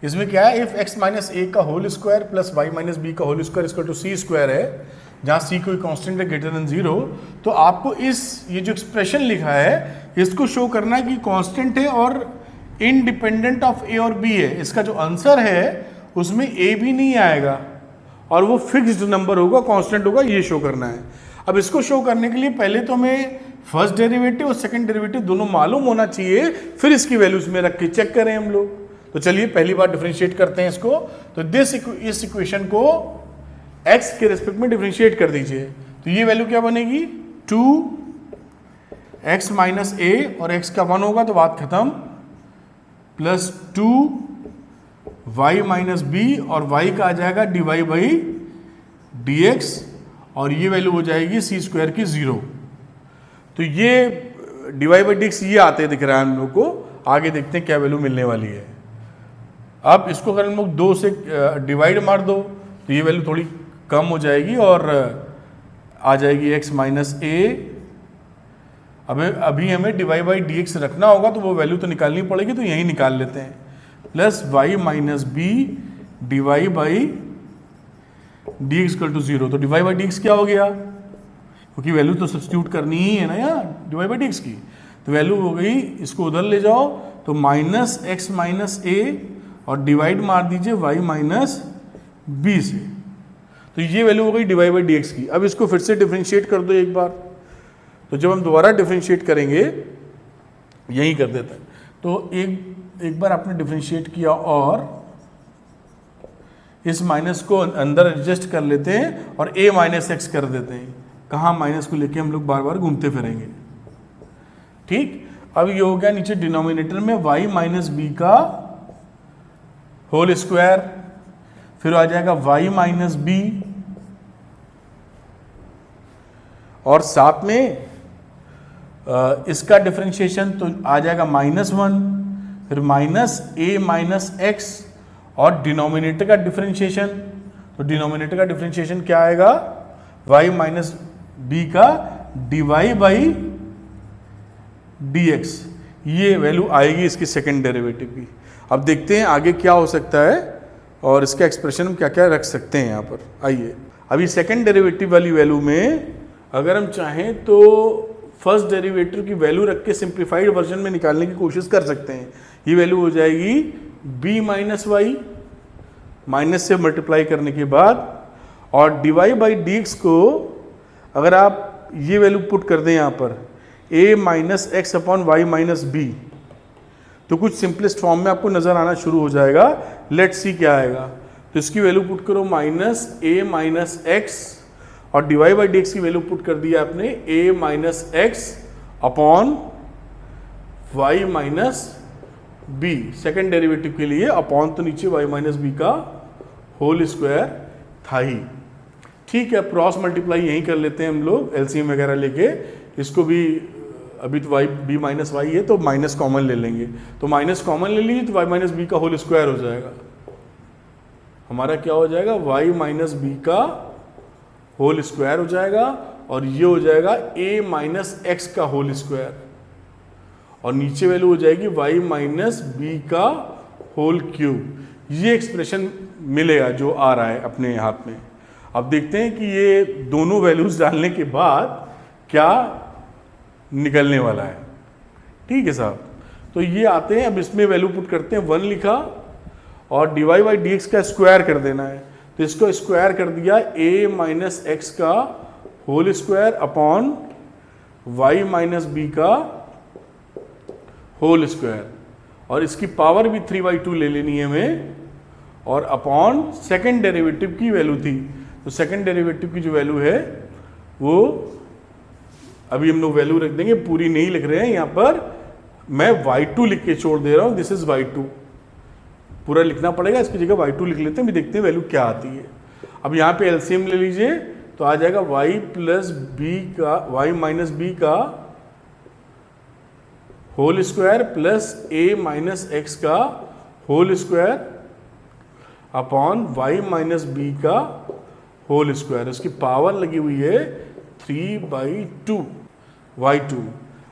इसमें क्या है, इफ x माइनस ए का whole square plus y minus b का whole square equal to c square है, जहाँ सी कोई कांस्टेंट है ग्रेटर देन 0, तो आपको ये जो एक्सप्रेशन लिखा है इसको शो करना है कि कांस्टेंट है और इंडिपेंडेंट ऑफ ए और बी है। इसका जो आंसर है उसमें ए भी नहीं आएगा और वो फिक्स्ड नंबर होगा, कांस्टेंट होगा, ये शो करना है। अब इसको शो करने के लिए पहले तो हमें फर्स्ट डेरिवेटिव और सेकंड डेरिवेटिव दोनों मालूम होना चाहिए, फिर इसकी वैल्यूज में रख के चेक करें हम लोग। तो चलिए पहली बार डिफरेंशिएट करते हैं इसको। तो इस इक्वेशन को x के रेस्पेक्ट में डिफरेंशिएट कर दीजिए, तो ये वैल्यू क्या बनेगी, 2x माइनस ए, और x का 1 होगा तो बात खत्म, प्लस 2y माइनस बी, और y का आ जाएगा dy बाई dx, और ये वैल्यू हो जाएगी सी स्क्वायर की 0। तो तो ये dy बाई dx ये आते दिख रहा है हम लोग को। आगे देखते हैं क्या वैल्यू मिलने वाली है। अब इसको अगर हम लोग 2 से डिवाइड मार दो तो ये वैल्यू थोड़ी कम हो जाएगी और आ जाएगी x माइनस ए। अभी हमें dy बाई dx रखना होगा तो वो वैल्यू तो निकालनी पड़ेगी, तो यही निकाल लेते हैं। Plus y minus b dy by dx equal to 0। तो dy बाई dx क्या हो गया, क्योंकि वैल्यू तो सब्स्टिट्यूट करनी ही है ना यार dy बाई dx की। तो वैल्यू हो गई, इसको उधर ले जाओ तो माइनस एक्स माइनस ए और डिवाइड मार दीजिए y माइनस बी से। तो ये वैल्यू हो गई dy बाई dx की। अब इसको फिर से डिफरेंशिएट कर दो एक बार। तो जब हम दोबारा डिफरेंशिएट करेंगे, यही कर देते हैं। तो एक बार आपने डिफरेंशिएट किया और इस माइनस को अंदर एडजस्ट कर लेते हैं और a माइनस एक्स कर देते हैं। कहाँ माइनस को लेके हम लोग बार बार घूमते फिरेंगे। ठीक, अब ये हो गया नीचे डिनोमिनेटर में y माइनस बी का होल स्क्वायर, फिर आ जाएगा y माइनस बी और साथ में इसका डिफरेंशिएशन तो आ जाएगा -1, फिर माइनस a माइनस एक्स और डिनोमिनेटर का डिफरेंशिएशन। तो डिनोमिनेटर का डिफरेंशिएशन क्या आएगा, y माइनस बी का dy बाई dx। ये वैल्यू आएगी इसकी सेकंड डेरिवेटिव की। अब देखते हैं आगे क्या हो सकता है और इसका एक्सप्रेशन हम क्या क्या रख सकते हैं यहाँ पर। आइए, अभी सेकंड डेरिवेटिव वाली वैल्यू में अगर हम चाहें तो फर्स्ट डेरिवेटिव की वैल्यू रख के सिंप्लीफाइड वर्जन में निकालने की कोशिश कर सकते हैं। ये वैल्यू हो जाएगी b माइनस वाई, माइनस से मल्टीप्लाई करने के बाद, और dy बाई dx को अगर आप ये वैल्यू पुट कर दें यहाँ पर a minus x upon y minus b, तो कुछ सिंपलेस्ट फॉर्म में आपको नजर आना शुरू हो जाएगा। लेट्स सी क्या आएगा। तो इसकी वैल्यू पुट करो माइनस a माइनस एक्स और dy बाई dx की वैल्यू पुट कर दिया आपने a minus x upon y minus b. Second derivative के लिए अपॉन तो नीचे y माइनस बी का होल स्क्वायर था ही। ठीक है, क्रॉस मल्टीप्लाई यहीं कर लेते हैं हम लोग एलसीएम वगैरह लेके। इसको भी अभी तो y b माइनस वाई है तो माइनस कॉमन ले लेंगे। तो माइनस कॉमन ले लीजिए तो y माइनस बी का होल स्क्वायर हो जाएगा। हमारा क्या हो जाएगा, y माइनस बी का होल स्क्वायर हो जाएगा और ये हो जाएगा a माइनस एक्स का होल स्क्वायर और नीचे वैल्यू हो जाएगी y माइनस बी का होल क्यूब। ये एक्सप्रेशन मिलेगा जो आ रहा है अपने हाथ में। अब देखते हैं कि ये दोनों वैल्यूज डालने के बाद क्या निकलने वाला है। ठीक है साहब, तो ये आते हैं। अब इसमें वैल्यू पुट करते हैं, 1 लिखा और dy बाई dx का स्क्वायर कर देना है। तो इसको स्क्वायर कर दिया a माइनस एक्स का whole square upon y minus b का होल स्क्वायर और इसकी पावर भी 3/2 ले लेनी है हमें और अपॉन सेकेंड डेरिवेटिव की वैल्यू थी। तो सेकेंड डेरिवेटिव की जो वैल्यू है वो अभी हम लोग वैल्यू रख देंगे, पूरी नहीं लिख रहे हैं यहाँ पर। मैं y2 लिख के छोड़ दे रहा हूँ, दिस इज y2। पूरा लिखना पड़ेगा, इसकी जगह y2 लिख लेते हैं, भी देखते हैं वैल्यू क्या आती है। अब यहाँ पे एलसीएम ले लीजिए तो आ जाएगा y प्लस बी का y माइनस बी का whole square plus a minus x का whole square upon y minus b का होल स्क्वायर। इसकी पावर लगी हुई है 3/2 y2।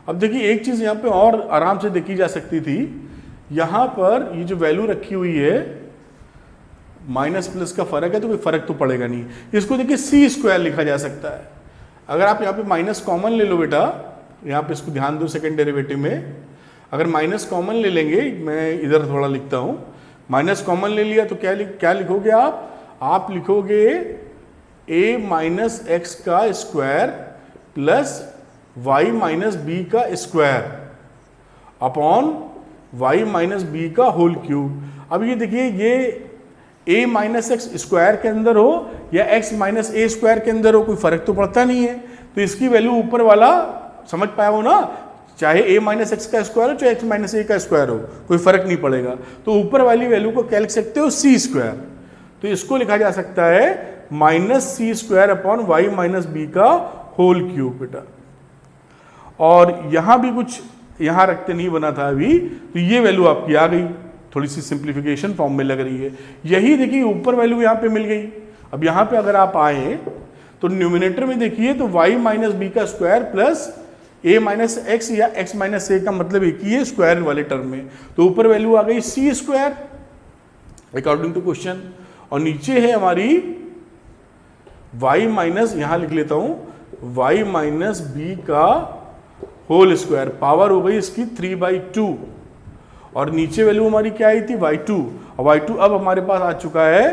अब देखिए एक चीज़ यहाँ पे और आराम से देखी जा सकती थी। यहाँ पर ये जो वैल्यू रखी हुई है, माइनस प्लस का फर्क है तो कोई फर्क तो पड़ेगा नहीं। इसको देखिए सी स्क्वायर लिखा जा सकता है। अगर आप यहाँ पे माइनस कॉमन ले लो बेटा, यहाँ पे इसको ध्यान दो सेकेंड डेरिवेटिव में। अगर माइनस कॉमन ले लेंगे, मैं इधर थोड़ा लिखता हूँ, माइनस कॉमन ले लिया तो क्या लिखोगे आप लिखोगे a माइनस एक्स का square plus y minus b का square upon y minus b का होल क्यूब। अब ये देखिए, ये a माइनस एक्स स्क्वायर के अंदर हो या x माइनस ए स्क्वायर के अंदर हो, कोई फर्क तो पड़ता नहीं है। तो इसकी वैल्यू ऊपर वाला समझ पाया हो ना, चाहे a माइनस एक्स का स्क्वायर हो चाहे x माइनस ए का स्क्वायर हो, कोई फर्क नहीं पड़ेगा। तो ऊपर वाली वैल्यू को क्या लिख सकते हो, सी स्क्वायर। तो इसको लिखा जा सकता है minus c square upon y minus b का होल क्यूब बेटा। और यहाँ भी कुछ यहाँ रखते नहीं बना था अभी, तो ये वैल्यू आपकी आ गई, थोड़ी सी सिंप्लीफिकेशन फॉर्म में लग रही है। यही देखिए ऊपर वैल्यू यहाँ पे मिल गई। अब यहाँ पे अगर आप आए तो न्यूमिनेटर में देखिए तो y माइनस बी का square plus a minus x या x माइनस ए का मतलब एक ही है स्क्वायर वाले टर्म में, तो ऊपर वैल्यू आ गई c square according to question, और नीचे है हमारी y माइनस, यहाँ लिख लेता हूँ y माइनस बी का होल स्क्वायर, पावर हो गई इसकी 3/2, और नीचे वैल्यू हमारी क्या आई थी y2, और y2 अब हमारे पास आ चुका है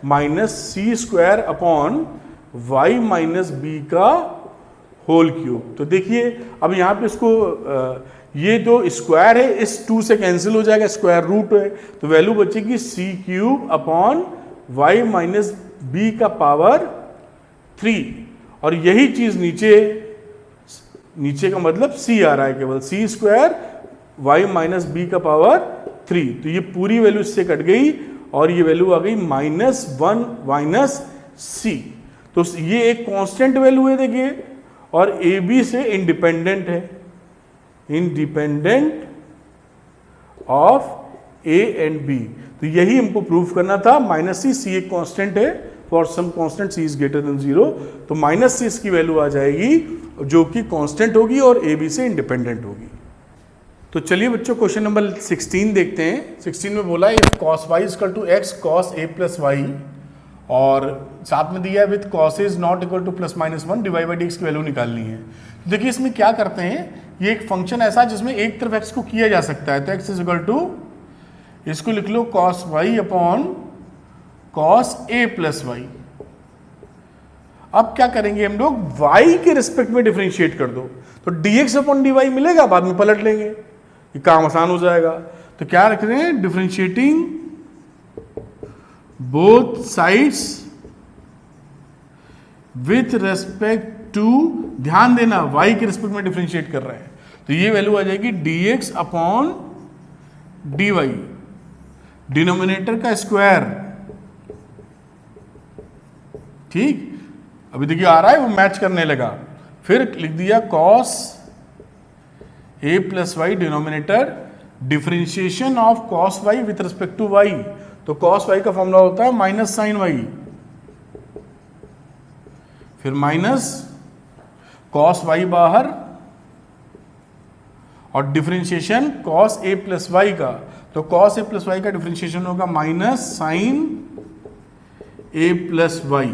minus c square upon y minus b का होल क्यूब। तो देखिए अब यहाँ पे इसको ये जो स्क्वायर है इस 2 से कैंसिल हो जाएगा, स्क्वायर रूट है, तो वैल्यू बचेगी c cube upon y minus b का पावर 3, और यही चीज नीचे का मतलब c आ रहा है, केवल सी स्क्वायर y माइनस बी का पावर 3, तो ये पूरी वैल्यू इससे कट गई और ये वैल्यू आ गई -1 माइनस सी। तो ये एक कांस्टेंट वैल्यू है देखिए, और ए बी से इंडिपेंडेंट है, independent of a and b. तो यही हमको प्रूव करना था। -सी एक कांस्टेंट है, for some constant C is greater then 0, तो -c इसकी वैल्यू आ जाएगी जो कि कांस्टेंट होगी और ए बी से इंडिपेंडेंट होगी। तो चलिए बच्चों क्वेश्चन नंबर 16 देखते हैं। 16 में बोला है if cos y equal to x cos a plus y, और साथ में दिया है with cos a is not equal to +-1 divide by dx की वैल्यू निकालनी है। तो देखिए इसमें क्या करते हैं, ये एक फंक्शन ऐसा जिसमें एक तरफ x को किया जा सकता है, तो x इज इक्वल टू, इसको लिख लो cos y upon cos a plus y. अब क्या करेंगे हम लोग, y के रिस्पेक्ट में डिफरेंशिएट कर दो, तो dx अपॉन dy मिलेगा, बाद में पलट लेंगे, ये काम आसान हो जाएगा। तो क्या रख रहे हैं, differentiating both sides with respect to, ध्यान देना y के रिस्पेक्ट में डिफरेंशिएट कर रहे हैं, तो ये वैल्यू आ जाएगी dx अपॉन dy, डिनोमिनेटर का स्क्वायर, ठीक। अभी देखिए आ रहा है वो मैच करने लगा, फिर लिख दिया cos a plus y denominator, differentiation of cos y with respect to y, तो cos y का फॉर्मूला होता है माइनस साइन y, फिर माइनस cos y बाहर, और differentiation cos a plus y का, तो cos a प्लस वाई का डिफरेंशिएशन होगा minus sine a plus y,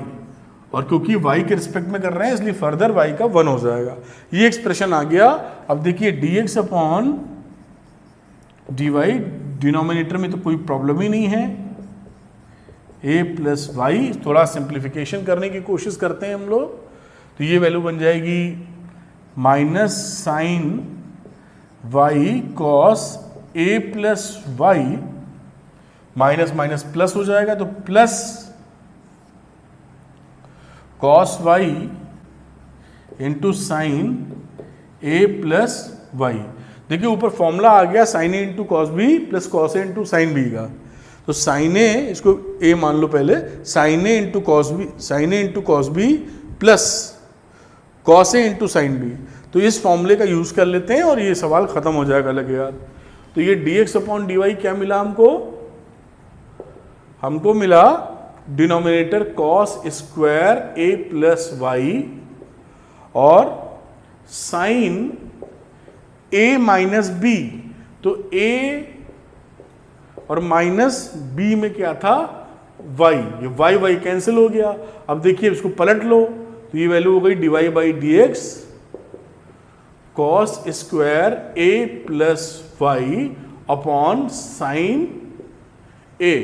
और क्योंकि y के रिस्पेक्ट में कर रहे हैं इसलिए फर्दर y का 1 हो जाएगा। ये एक्सप्रेशन आ गया। अब देखिए dx अपॉन dy, डिनोमिनेटर में तो कोई प्रॉब्लम ही नहीं है, a प्लस वाई, थोड़ा सिंप्लीफिकेशन करने की कोशिश करते हैं हम लोग, तो ये वैल्यू बन जाएगी minus sine y cos a plus y, minus minus plus हो जाएगा, तो plus cos y into sine a plus y. देखिए ऊपर फॉर्मूला आ गया sine a into cos b plus cos a into sine b का, तो साइन ए, इसको a मान लो पहले, sine a into cos b, sine a into cos b plus cos a into sine b, तो इस फॉर्मूले का यूज कर लेते हैं और ये सवाल खत्म हो जाएगा लगे यार। तो ये dx अपॉन dy क्या मिला हमको मिला denominator cos square a plus y और साइन a माइनस बी, तो a और माइनस b में क्या था y, ये y कैंसिल हो गया। अब देखिए इसको पलट लो, तो ये वैल्यू हो गई dy by d x cos square a plus y upon sine a,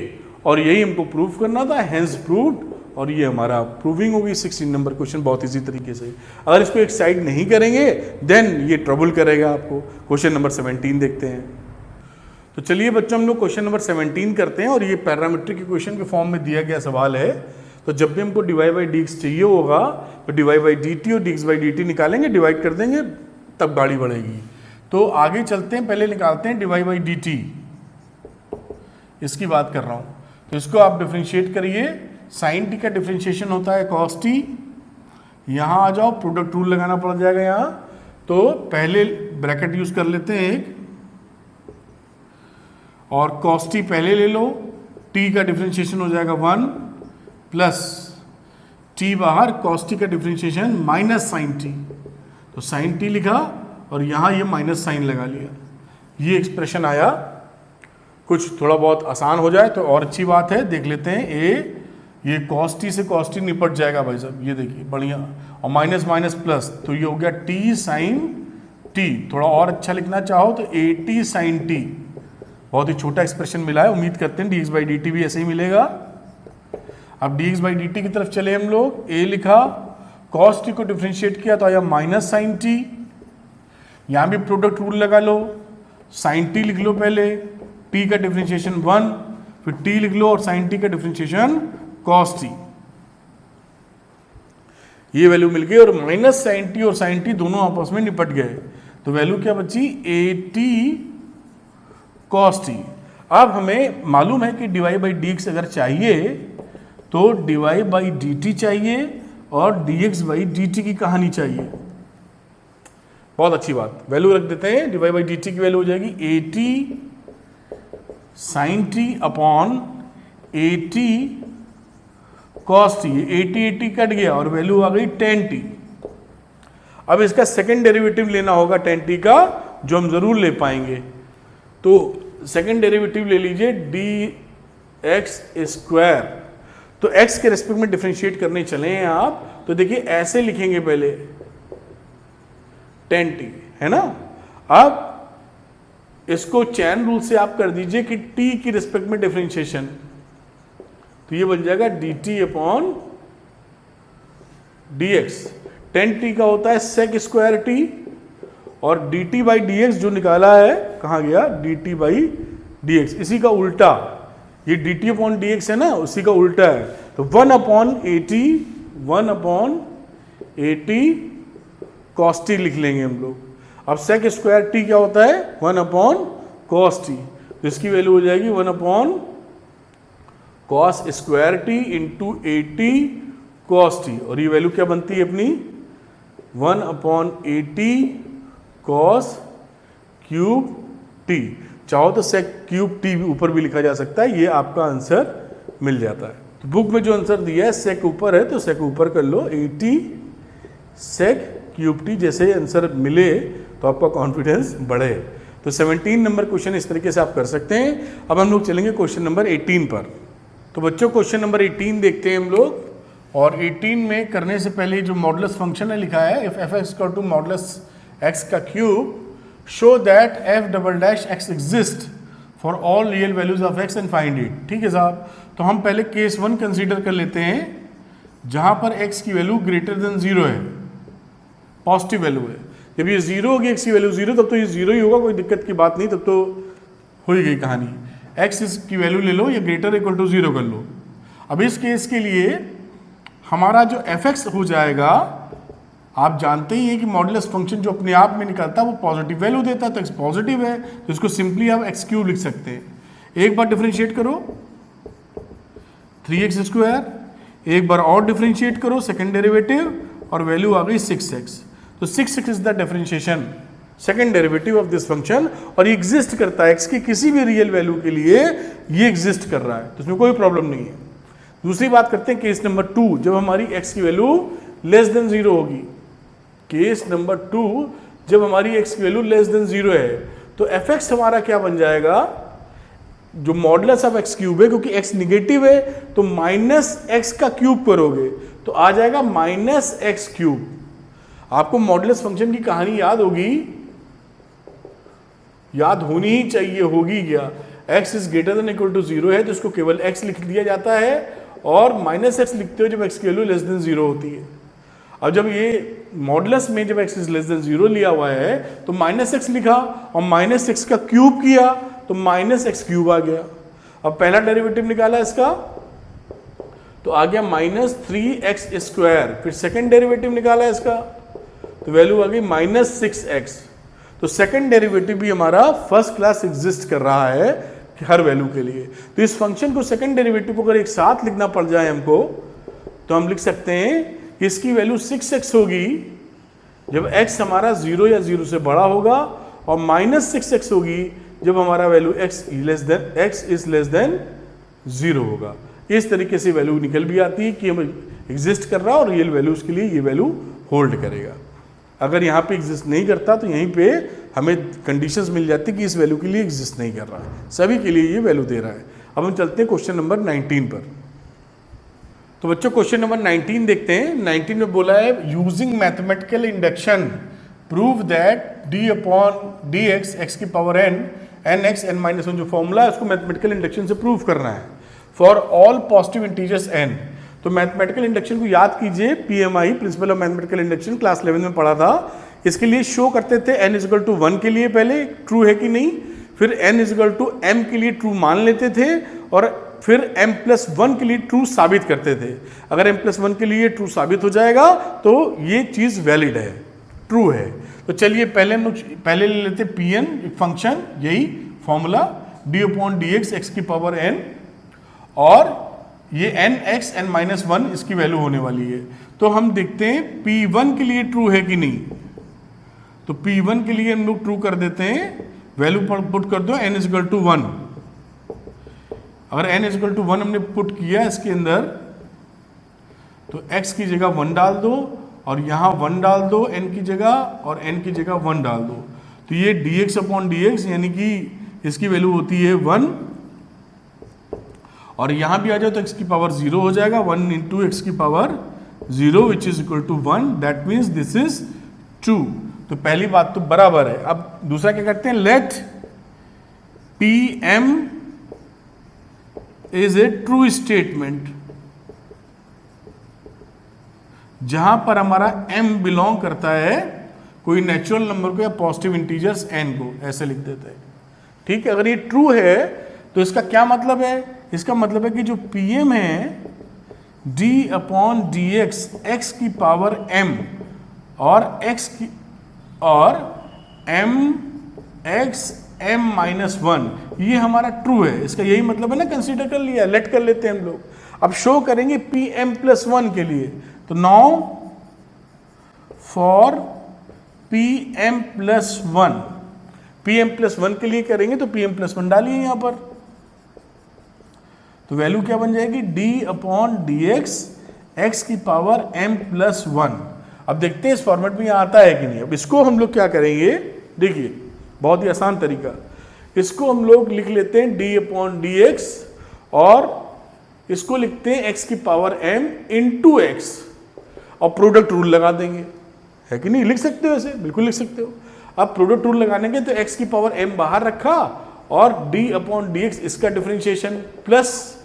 और यही हमको प्रूव करना था, हेंस प्रूव्ड, और ये हमारा प्रूविंग होगी 16 नंबर क्वेश्चन बहुत इजी तरीके से। अगर इसको एक साइड नहीं करेंगे देन ये ट्रबल करेगा आपको। क्वेश्चन नंबर 17 देखते हैं। तो चलिए बच्चों हम लोग क्वेश्चन नंबर 17 करते हैं, और ये पैरामीट्रिक इक्वेशन के फॉर्म में दिया गया सवाल है। तो जब भी हमको डिवाइड बाई dx चाहिए होगा तो डिवाइड बाई dt और dx बाई dt निकालेंगे, डिवाइड कर देंगे, तब गाड़ी बढ़ेगी। तो आगे चलते हैं, पहले निकालते हैं डिवाइड बाई dt, इसकी बात कर रहा हूँ। तो इसको आप डिफरेंशिएट करिए, साइन टी का डिफरेंशिएशन होता है cos t, यहाँ आ जाओ, प्रोडक्ट रूल लगाना पड़ जाएगा यहाँ, तो पहले ब्रैकेट यूज कर लेते हैं एक, और cos t पहले ले लो, t का डिफरेंशिएशन हो जाएगा 1 प्लस t बाहर, cos t का डिफरेंशिएशन माइनस साइन t, तो साइन t लिखा और यहाँ ये माइनस साइन लगा लिया, ये एक्सप्रेशन आया। कुछ थोड़ा बहुत आसान हो जाए तो और अच्छी बात है, देख लेते हैं। ये cos t से cos t निपट जाएगा भाई साहब, ये देखिए बढ़िया, और माइनस माइनस प्लस, तो ये हो गया t साइन t। थोड़ा और अच्छा लिखना चाहो तो at साइन t, बहुत ही छोटा एक्सप्रेशन मिला है, उम्मीद करते हैं dx बाई डी टी भी ऐसे ही मिलेगा। अब dx बाई डी टी की तरफ चले हम लोग, a लिखा, cos t को डिफ्रेंशिएट किया तो आया माइनस साइन t, यहाँ भी प्रोडक्ट रूल लगा लो, साइन t लिख लो पहले, t का डिफ्रेंशिएशन 1, फिर t लिख लो और साइन t का डिफ्रेंशिएशन cos t, ये वैल्यू मिल गई और माइनस साइन t और साइन t दोनों आपस में निपट गए, तो वैल्यू क्या बची, at cos t। अब हमें मालूम है कि dy बाई dx अगर चाहिए तो dy बाई dt चाहिए और dx बाई dt की कहानी चाहिए। बहुत अच्छी बात, वैल्यू रख देते हैं, dy बाई dt की वैल्यू हो जाएगी at sine t upon at cos t, 80 cut गया और वैल्यू आ गई tan t। अब इसका सेकेंड डेरिवेटिव लेना होगा tan t का, जो हम जरूर ले पाएंगे, तो सेकेंड डेरिवेटिव ले लीजिए dx स्क्वायर, तो x के रेस्पेक्ट में डिफरेंशिएट करने चले हैं आप, तो देखिए ऐसे लिखेंगे पहले tan t, है ना। अब इसको चैन रूल से आप कर दीजिए कि t की रेस्पेक्ट में डिफरेंशिएशन, तो ये बन जाएगा dt upon dx। tan t का होता है sec स्क्वायर t, और dt बाई dx जो निकाला है कहाँ गया, dt बाई dx, इसी का उल्टा, ये dt अपॉन dx है ना, उसी का उल्टा है, तो 1 अपॉन at cos t लिख लेंगे हम लोग। अब sec स्क्वायर t क्या होता है, 1 अपॉन cos t, तो इसकी वैल्यू हो जाएगी 1 upon cos square t into at cos t, और ये वैल्यू क्या बनती है अपनी, 1 upon at cos cube t, चाहो तो sec क्यूब t ऊपर भी लिखा जा सकता है, ये आपका आंसर मिल जाता है। तो बुक में जो आंसर दिया है sec ऊपर है तो sec ऊपर कर लो, 80 sec क्यूब t, जैसे आंसर मिले तो आपका कॉन्फिडेंस बढ़े। तो 17 नंबर क्वेश्चन इस तरीके से आप कर सकते हैं। अब हम लोग चलेंगे क्वेश्चन नंबर 18 पर। तो बच्चों क्वेश्चन नंबर 18 देखते हैं हम लोग, और 18 में करने से पहले जो मॉडुलस फंक्शन है लिखा है, if f equal to modulus x का cube show that f double dash x exist for all real values of x and find it. ठीक है साहब, तो हम पहले केस 1 कंसीडर कर लेते हैं जहां पर x की वैल्यू ग्रेटर देन 0 है, पॉजिटिव वैल्यू है। जब ये 0 होगी x की वैल्यू 0, तब तो ये 0 ही होगा, कोई दिक्कत की बात नहीं, तब तो हो ही गई कहानी। x की वैल्यू ले लो, ये ग्रेटर इक्वल टू 0 कर लो। अब इस केस के लिए हमारा जो fx हो जाएगा, आप जानते ही हैं कि मॉडुलस फंक्शन जो अपने आप में निकलता है वो पॉजिटिव वैल्यू देता है, तो x पॉजिटिव है तो इसको सिंपली आप x क्यूब लिख सकते हैं। एक बार डिफरेंशिएट करो 3x स्क्वायर, एक बार और डिफरेंशिएट करो सेकंड डेरिवेटिव, और वैल्यू आ गई 6x। तो 6x is the differentiation second derivative of this function, और ये एग्जिस्ट करता है x की किसी भी रियल वैल्यू के लिए, ये एग्जिस्ट कर रहा है, तो इसमें कोई प्रॉब्लम नहीं है। दूसरी बात करते हैं केस नंबर 2, जब हमारी x की वैल्यू लेस देन 0 होगी। केस नंबर 2 जब हमारी x की वैल्यू लेस देन 0 है, तो fx हमारा क्या बन जाएगा, जो मॉडुलस ऑफ x क्यूब है, क्योंकि x निगेटिव है तो माइनस x का क्यूब करोगे तो आ जाएगा माइनस x क्यूब। आपको मॉडुलस फंक्शन की कहानी याद होगी, याद होनी ही चाहिए, होगी क्या, x is greater than equal to 0 है तो इसको केवल x लिख दिया जाता है, और माइनस x लिखते हो जब x की वैल्यू लेस देन 0 होती है। अब जब ये मॉडुलस में जब x इज लेस देन 0 लिया हुआ है तो माइनस x लिखा और माइनस x का क्यूब किया तो माइनस x क्यूब आ गया। अब पहला डेरिवेटिव निकाला इसका तो आ गया माइनस 3x स्क्वायर, फिर सेकंड डेरिवेटिव निकाला इसका तो वैल्यू आ गई माइनस 6x। तो सेकंड डेरिवेटिव भी हमारा फर्स्ट क्लास एग्जिस्ट कर रहा है कि हर वैल्यू के लिए। तो इस फंक्शन को सेकंड डेरिवेटिव को अगर एक साथ लिखना पड़ जाए हमको, तो हम लिख सकते हैं कि इसकी वैल्यू 6x होगी जब x हमारा 0 या 0 से बड़ा होगा, और -6x होगी जब हमारा value x is less than 0 होगा। इस तरीके से वैल्यू निकल भी आती है कि हम एग्जिस्ट कर रहा है और रियल वैल्यूज के लिए ये वैल्यू होल्ड करेगा। अगर यहाँ पे एग्जिस्ट नहीं करता तो यहीं पे हमें कंडीशंस मिल जाती कि इस वैल्यू के लिए एग्जिस्ट नहीं कर रहा है, सभी के लिए ये वैल्यू दे रहा है। अब हम चलते हैं क्वेश्चन नंबर 19 पर। तो बच्चों क्वेश्चन नंबर 19 देखते हैं। 19 में बोला है using mathematical induction prove that d upon dx x की पावर n x n-1 जो फॉर्मूला है उसको मैथमेटिकल इंडक्शन से प्रूव करना है for all positive integers n। तो मैथमेटिकल इंडक्शन को याद कीजिए, PMI principle of mathematical induction class 11 में पढ़ा था। इसके लिए शो करते थे n इक्वल टू 1 के लिए पहले ट्रू है कि नहीं, फिर n इक्वल टू m के लिए ट्रू मान लेते थे और फिर m+1 के लिए ट्रू साबित करते थे। अगर m+1 के लिए ट्रू साबित हो जाएगा तो ये चीज वैलिड है, ट्रू है। तो चलिए पहले ले लेते Pn एक फंक्शन, यही formula d upon dx x की पावर n, और ये n(x) n-1 इसकी वैल्यू होने वाली है। तो हम देखते हैं P1 के लिए ट्रू है कि नहीं। तो P1 के लिए हम लोग ट्रू कर देते हैं, वैल्यू पुट कर दो n इक्वल टू 1। अगर n इक्वल टू 1 हमने पुट किया इसके अंदर तो x की जगह 1 डाल दो और यहाँ 1 डाल दो n की जगह और n की जगह 1 डाल दो। तो ये dx अपॉन dx यानी कि इसकी वैल्यू होती है 1, और यहाँ भी आ जाओ तो x की पावर 0 हो जाएगा, 1 इंटू एक्स की power 0 which is equal to 1, that means this is true. तो पहली बात तो बराबर है। अब दूसरा क्या करते हैं, let Pm is a true statement, जहां पर हमारा m बिलोंग करता है कोई नेचुरल नंबर को या पॉजिटिव इंटीजर्स n को, ऐसे लिख देते हैं। ठीक है, अगर ये ट्रू है तो इसका क्या मतलब है, इसका मतलब है कि जो Pm है d अपॉन dx x की पावर m और x की और m x m-1 ये हमारा ट्रू है। इसका यही मतलब है ना, कंसीडर कर लिया, लेट कर लेते हैं हम लोग। अब शो करेंगे Pm+1 के लिए, तो नाउ फॉर Pm+1, Pm+1 के लिए करेंगे तो Pm+1 डालिए यहां पर, तो वैल्यू क्या बन जाएगी d अपॉन dx x की पावर m+1। अब देखते हैं इस फॉर्मेट में आता है कि नहीं। अब इसको हम लोग क्या करेंगे, देखिए बहुत ही आसान तरीका, इसको हम लोग लिख लेते हैं d अपॉन dx और इसको लिखते हैं x की पावर m इंटू x और प्रोडक्ट रूल लगा देंगे, है कि नहीं, लिख सकते हो ऐसे, बिल्कुल लिख सकते हो। अब प्रोडक्ट रूल लगाने के तो x की पावर m बाहर रखा और d अपॉन dx इसका डिफरेंशिएशन प्लस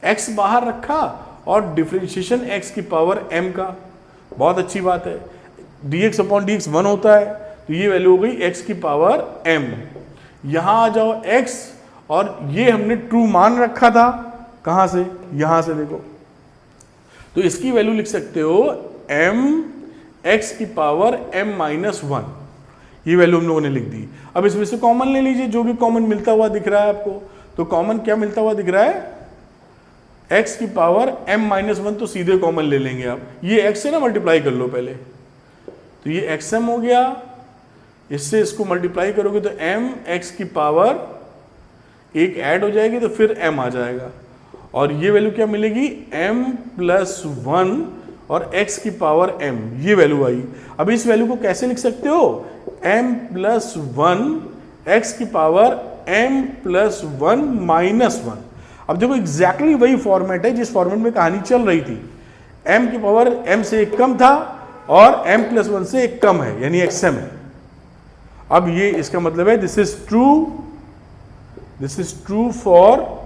x बाहर रखा और डिफरेंशिएशन x की पावर m का। बहुत अच्छी बात है, dx अपॉन dx 1 होता है तो ये वैल्यू हो गई x की पावर m। यहां आ जाओ x, और ये हमने ट्रू मान रखा था, कहां से, यहां से देखो, तो इसकी वैल्यू लिख सकते हो m x की पावर m-1, ये वैल्यू हम लोगों ने लिख दी। अब इसमें से कॉमन ले लीजिए, जो भी कॉमन मिलता हुआ दिख रहा है आपको, तो कॉमन क्या मिलता हुआ दिख रहा है, x की पावर m-1, तो सीधे कॉमन ले लेंगे आप, ये x से ना मल्टीप्लाई कर लो पहले, तो ये xm हो गया, इससे इसको मल्टीप्लाई करोगे तो m x की पावर एक ऐड हो जाएगी तो फिर m आ जाएगा, और ये वैल्यू क्या मिलेगी m+1 और x की पावर m, ये वैल्यू आई। अब इस वैल्यू को कैसे लिख सकते हो, m+1 x की पावर m+1-1। अब देखो एग्जैक्टली वही फॉर्मेट है जिस फॉर्मेट में कहानी चल रही थी, m की पावर m से एक कम था और m+1 से एक कम है, यानी xm है। अब ये इसका मतलब है this is true for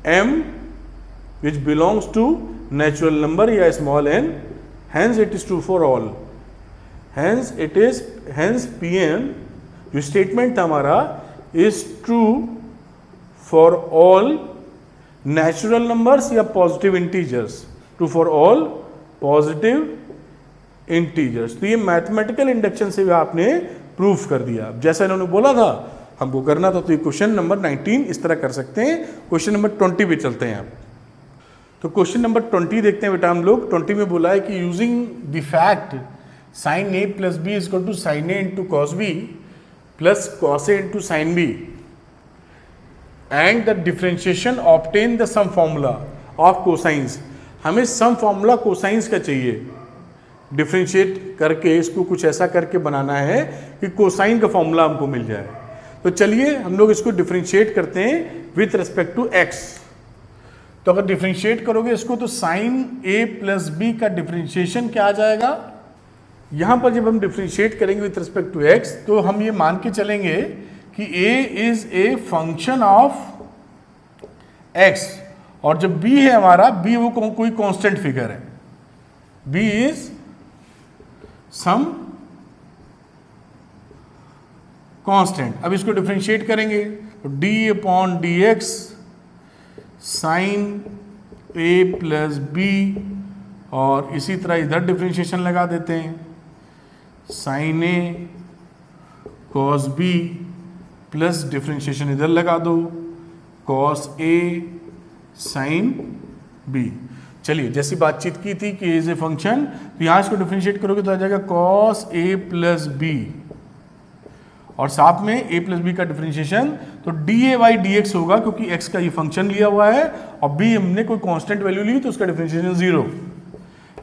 m which belongs to natural number या small n, hence it is true for all, hence Pm जो स्टेटमेंट था हमारा is true for all natural numbers या positive integers, true for all positive integers। तो ये mathematical induction से भी आपने प्रूफ कर दिया, जैसा इन्होंने बोला था हमको करना था। तो ये क्वेश्चन नंबर 19 इस तरह कर सकते हैं। क्वेश्चन नंबर 20 पे चलते हैं आप। तो क्वेश्चन नंबर 20 देखते हैं बेटा हम लोग। 20 में बोला है कि using the fact sine a plus b is equal to sine a into cos b plus cos a into sine b and the differentiation obtain the sum formula of cosines. हमें सम फॉर्मूला कोसाइंस का चाहिए, differentiate करके इसको कुछ ऐसा करके बनाना है कि कोसाइन का फॉर्मूला हमको मिल जाए। तो चलिए हम लोग इसको डिफ्रेंशिएट करते हैं विथ रिस्पेक्ट टू एक्स। तो अगर डिफ्रेंशिएट करोगे इसको तो साइन ए प्लस बी का डिफ्रेंशिएशन क्या आ जाएगा, यहां पर जब हम डिफ्रेंशिएट करेंगे विथ रिस्पेक्ट टू एक्स तो हम ये मान के चलेंगे कि a is a function of x और जब b है हमारा, b वो कोई कांस्टेंट फिगर है, b इज सम कांस्टेंट। अब इसको डिफरेंशिएट करेंगे तो d upon d x sine a plus b और इसी तरह इधर डिफरेंशिएशन लगा देते हैं, sine a cos b plus differentiation इधर लगा दो कॉस a साइन b। चलिए जैसी बातचीत की थी कि एज ए फंक्शन, तो यहां इसको डिफरेंशिएट करोगे तो आ जाएगा कॉस a प्लस बी और साथ में a प्लस बी का डिफरेंशिएशन तो dA बाई डी एक्स होगा क्योंकि x का ये फंक्शन लिया हुआ है और b हमने कोई कांस्टेंट वैल्यू ली तो उसका डिफरेंशिएशन 0।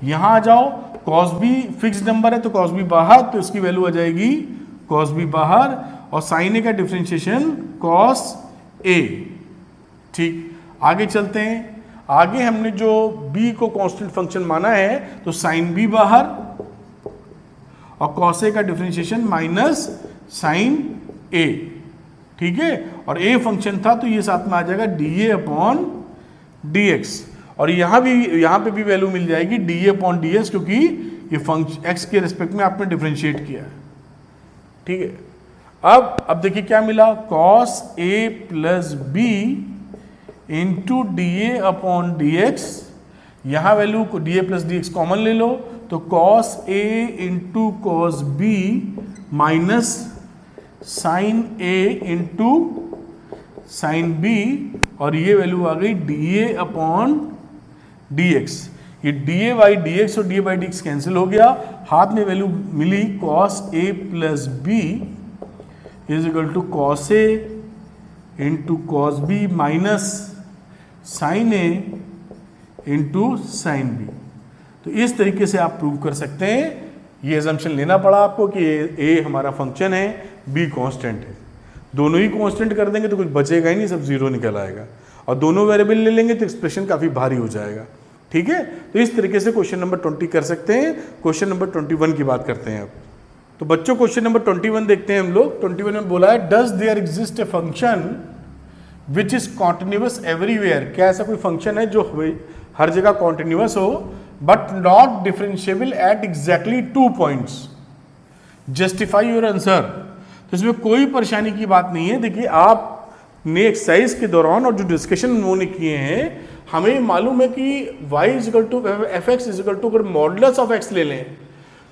यहां आ जाओ, cos b फिक्स नंबर है तो cos b बाहर, तो इसकी वैल्यू आ जाएगी cos b बाहर और sin a का डिफरेंशिएशन cos a। ठीक, आगे चलते हैं। आगे हमने जो b को कांस्टेंट फंक्शन माना है तो sin b बाहर और cos a का डिफरेंशिएशन माइनस sin a। ठीक है, और a फंक्शन था तो ये साथ में आ जाएगा dA अपॉन dx और यहाँ पे भी वैल्यू मिल जाएगी dA अपॉन dx क्योंकि ये फंक्शन x के रिस्पेक्ट में आपने डिफरेंशिएट किया है। ठीक है, अब देखिए क्या मिला, cos a plus b into d upon d x, यहाँ वैल्यू को d plus d x common ले लो तो cos a into cos b minus sine a into sine b और ये वैल्यू आ गई dA अपॉन डी एक्स। ये dA बाई डी एक्स और dA by d x cancel हो गया, हाथ में वैल्यू मिली cos a plus b is equal to cos a into cos b minus sine a into sine b. तो इस तरीके से आप प्रूव कर सकते हैं। ये एजम्पशन लेना पड़ा आपको कि a हमारा फंक्शन है, b कांस्टेंट है। दोनों ही कांस्टेंट कर देंगे तो कुछ बचेगा ही नहीं, सब जीरो निकल आएगा और दोनों वेरिएबल ले लेंगे तो एक्सप्रेशन काफ़ी भारी हो जाएगा। ठीक है, तो इस तरीके से क्वेश्चन नंबर 20 कर सकते हैं। क्वेश्चन नंबर 21 की बात करते हैं अब। तो बच्चों क्वेश्चन नंबर 21 देखते हैं हम लोग। 21 में बोला है does there exist a function which is continuous everywhere. क्या ऐसा कोई फंक्शन है जो हर जगह कॉन्टिन्यूअस हो but not differentiable at exactly 2 points, justify your answer. तो इसमें कोई परेशानी की बात नहीं है। देखिए आपने एक्सरसाइज के दौरान और जो डिस्कशन उन्होंने किए हैं, हमें मालूम है कि y is equal to f x is equal to अगर मॉडुलस ऑफ x ले लें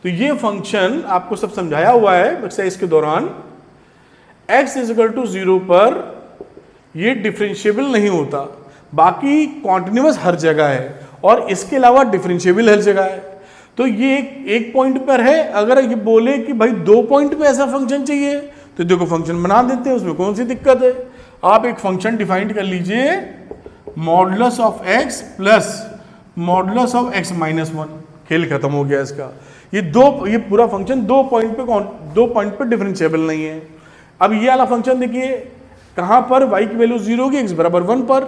तो ये फंक्शन आपको सब समझाया हुआ है एक्सरसाइज के दौरान। x इजिकल टू 0 पर ये डिफरेंशिएबल नहीं होता, बाकी कॉन्टिन्यूअस हर जगह है और इसके अलावा डिफरेंशिएबल हर जगह है। तो ये एक पॉइंट पर है। अगर ये बोले कि भाई 2 पॉइंट पे ऐसा फंक्शन चाहिए तो देखो फंक्शन बना देते हैं, उसमें कौन सी दिक्कत है। आप एक फंक्शन डिफाइन कर लीजिए modulus of x plus modulus of x minus 1, खेल खत्म हो गया इसका। ये पूरा फंक्शन 2 पॉइंट पे डिफरेंशिएबल नहीं है। अब ये वाला फंक्शन देखिए कहां पर y की वैल्यू 0 होगी, x बराबर 1 पर,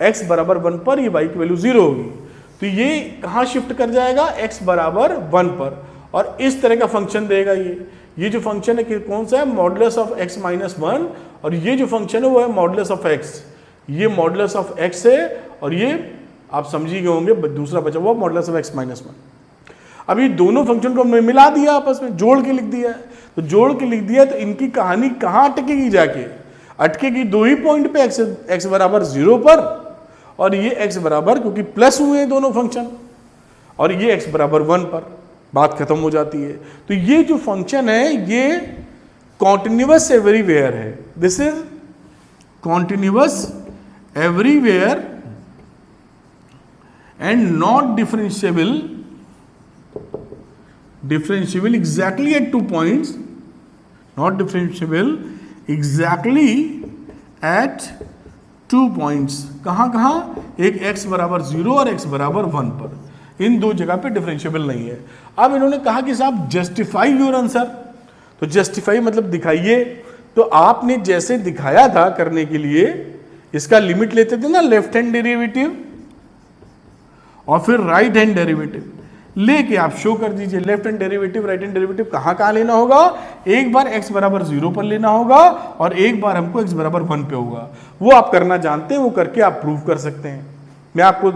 x बराबर 1 पर ये y की वैल्यू 0 होगी तो ये कहां शिफ्ट कर जाएगा, x बराबर 1 पर और इस तरह का फंक्शन देगा। ये जो फंक्शन है कि कौन सा है, मॉडुलस ऑफ x माइनस 1 और ये जो फंक्शन है वो है मॉडुलस ऑफ x। ये मॉडुलस ऑफ x है और ये आप समझी गए होंगे दूसरा बचा हुआ मॉडुलस ऑफ x माइनस 1। अब ये दोनों फंक्शन को हमने मिला दिया, आपस में जोड़ के लिख दिया है। तो जोड़ के लिख दिया तो इनकी कहानी कहां अटकेगी, जाके अटकेगी 2 ही पॉइंट पे, x बराबर 0 पर और ये x बराबर, क्योंकि प्लस हुए हैं दोनों फंक्शन, और ये x बराबर 1 पर, बात खत्म हो जाती है। तो ये जो फंक्शन है ये कॉन्टिन्यूअस एवरीवेयर है। This is continuous everywhere and not differentiable differentiable exactly at 2 points, not differentiable exactly at 2 points. कहाँ कहाँ? एक x बराबर 0 और x बराबर 1 पर, इन दो जगह पे डिफरेंशिएबल नहीं है। अब इन्होंने कहा कि साहब जस्टिफाई योर आंसर, तो जस्टिफाई मतलब दिखाइए। तो आपने जैसे दिखाया था करने के लिए, इसका लिमिट लेते थे ना लेफ्ट हैंड डेरिवेटिव और फिर राइट हैंड डेरिवेटिव लेके आप शो कर दीजिए। Left hand derivative right hand derivative कहाँ कहाँ लेना होगा? एक बार x बराबर 0 पर लेना होगा और एक बार हमको x बराबर 1 पे होगा। वो आप करना जानते हैं, वो करके आप प्रूव कर सकते हैं। मैं आपको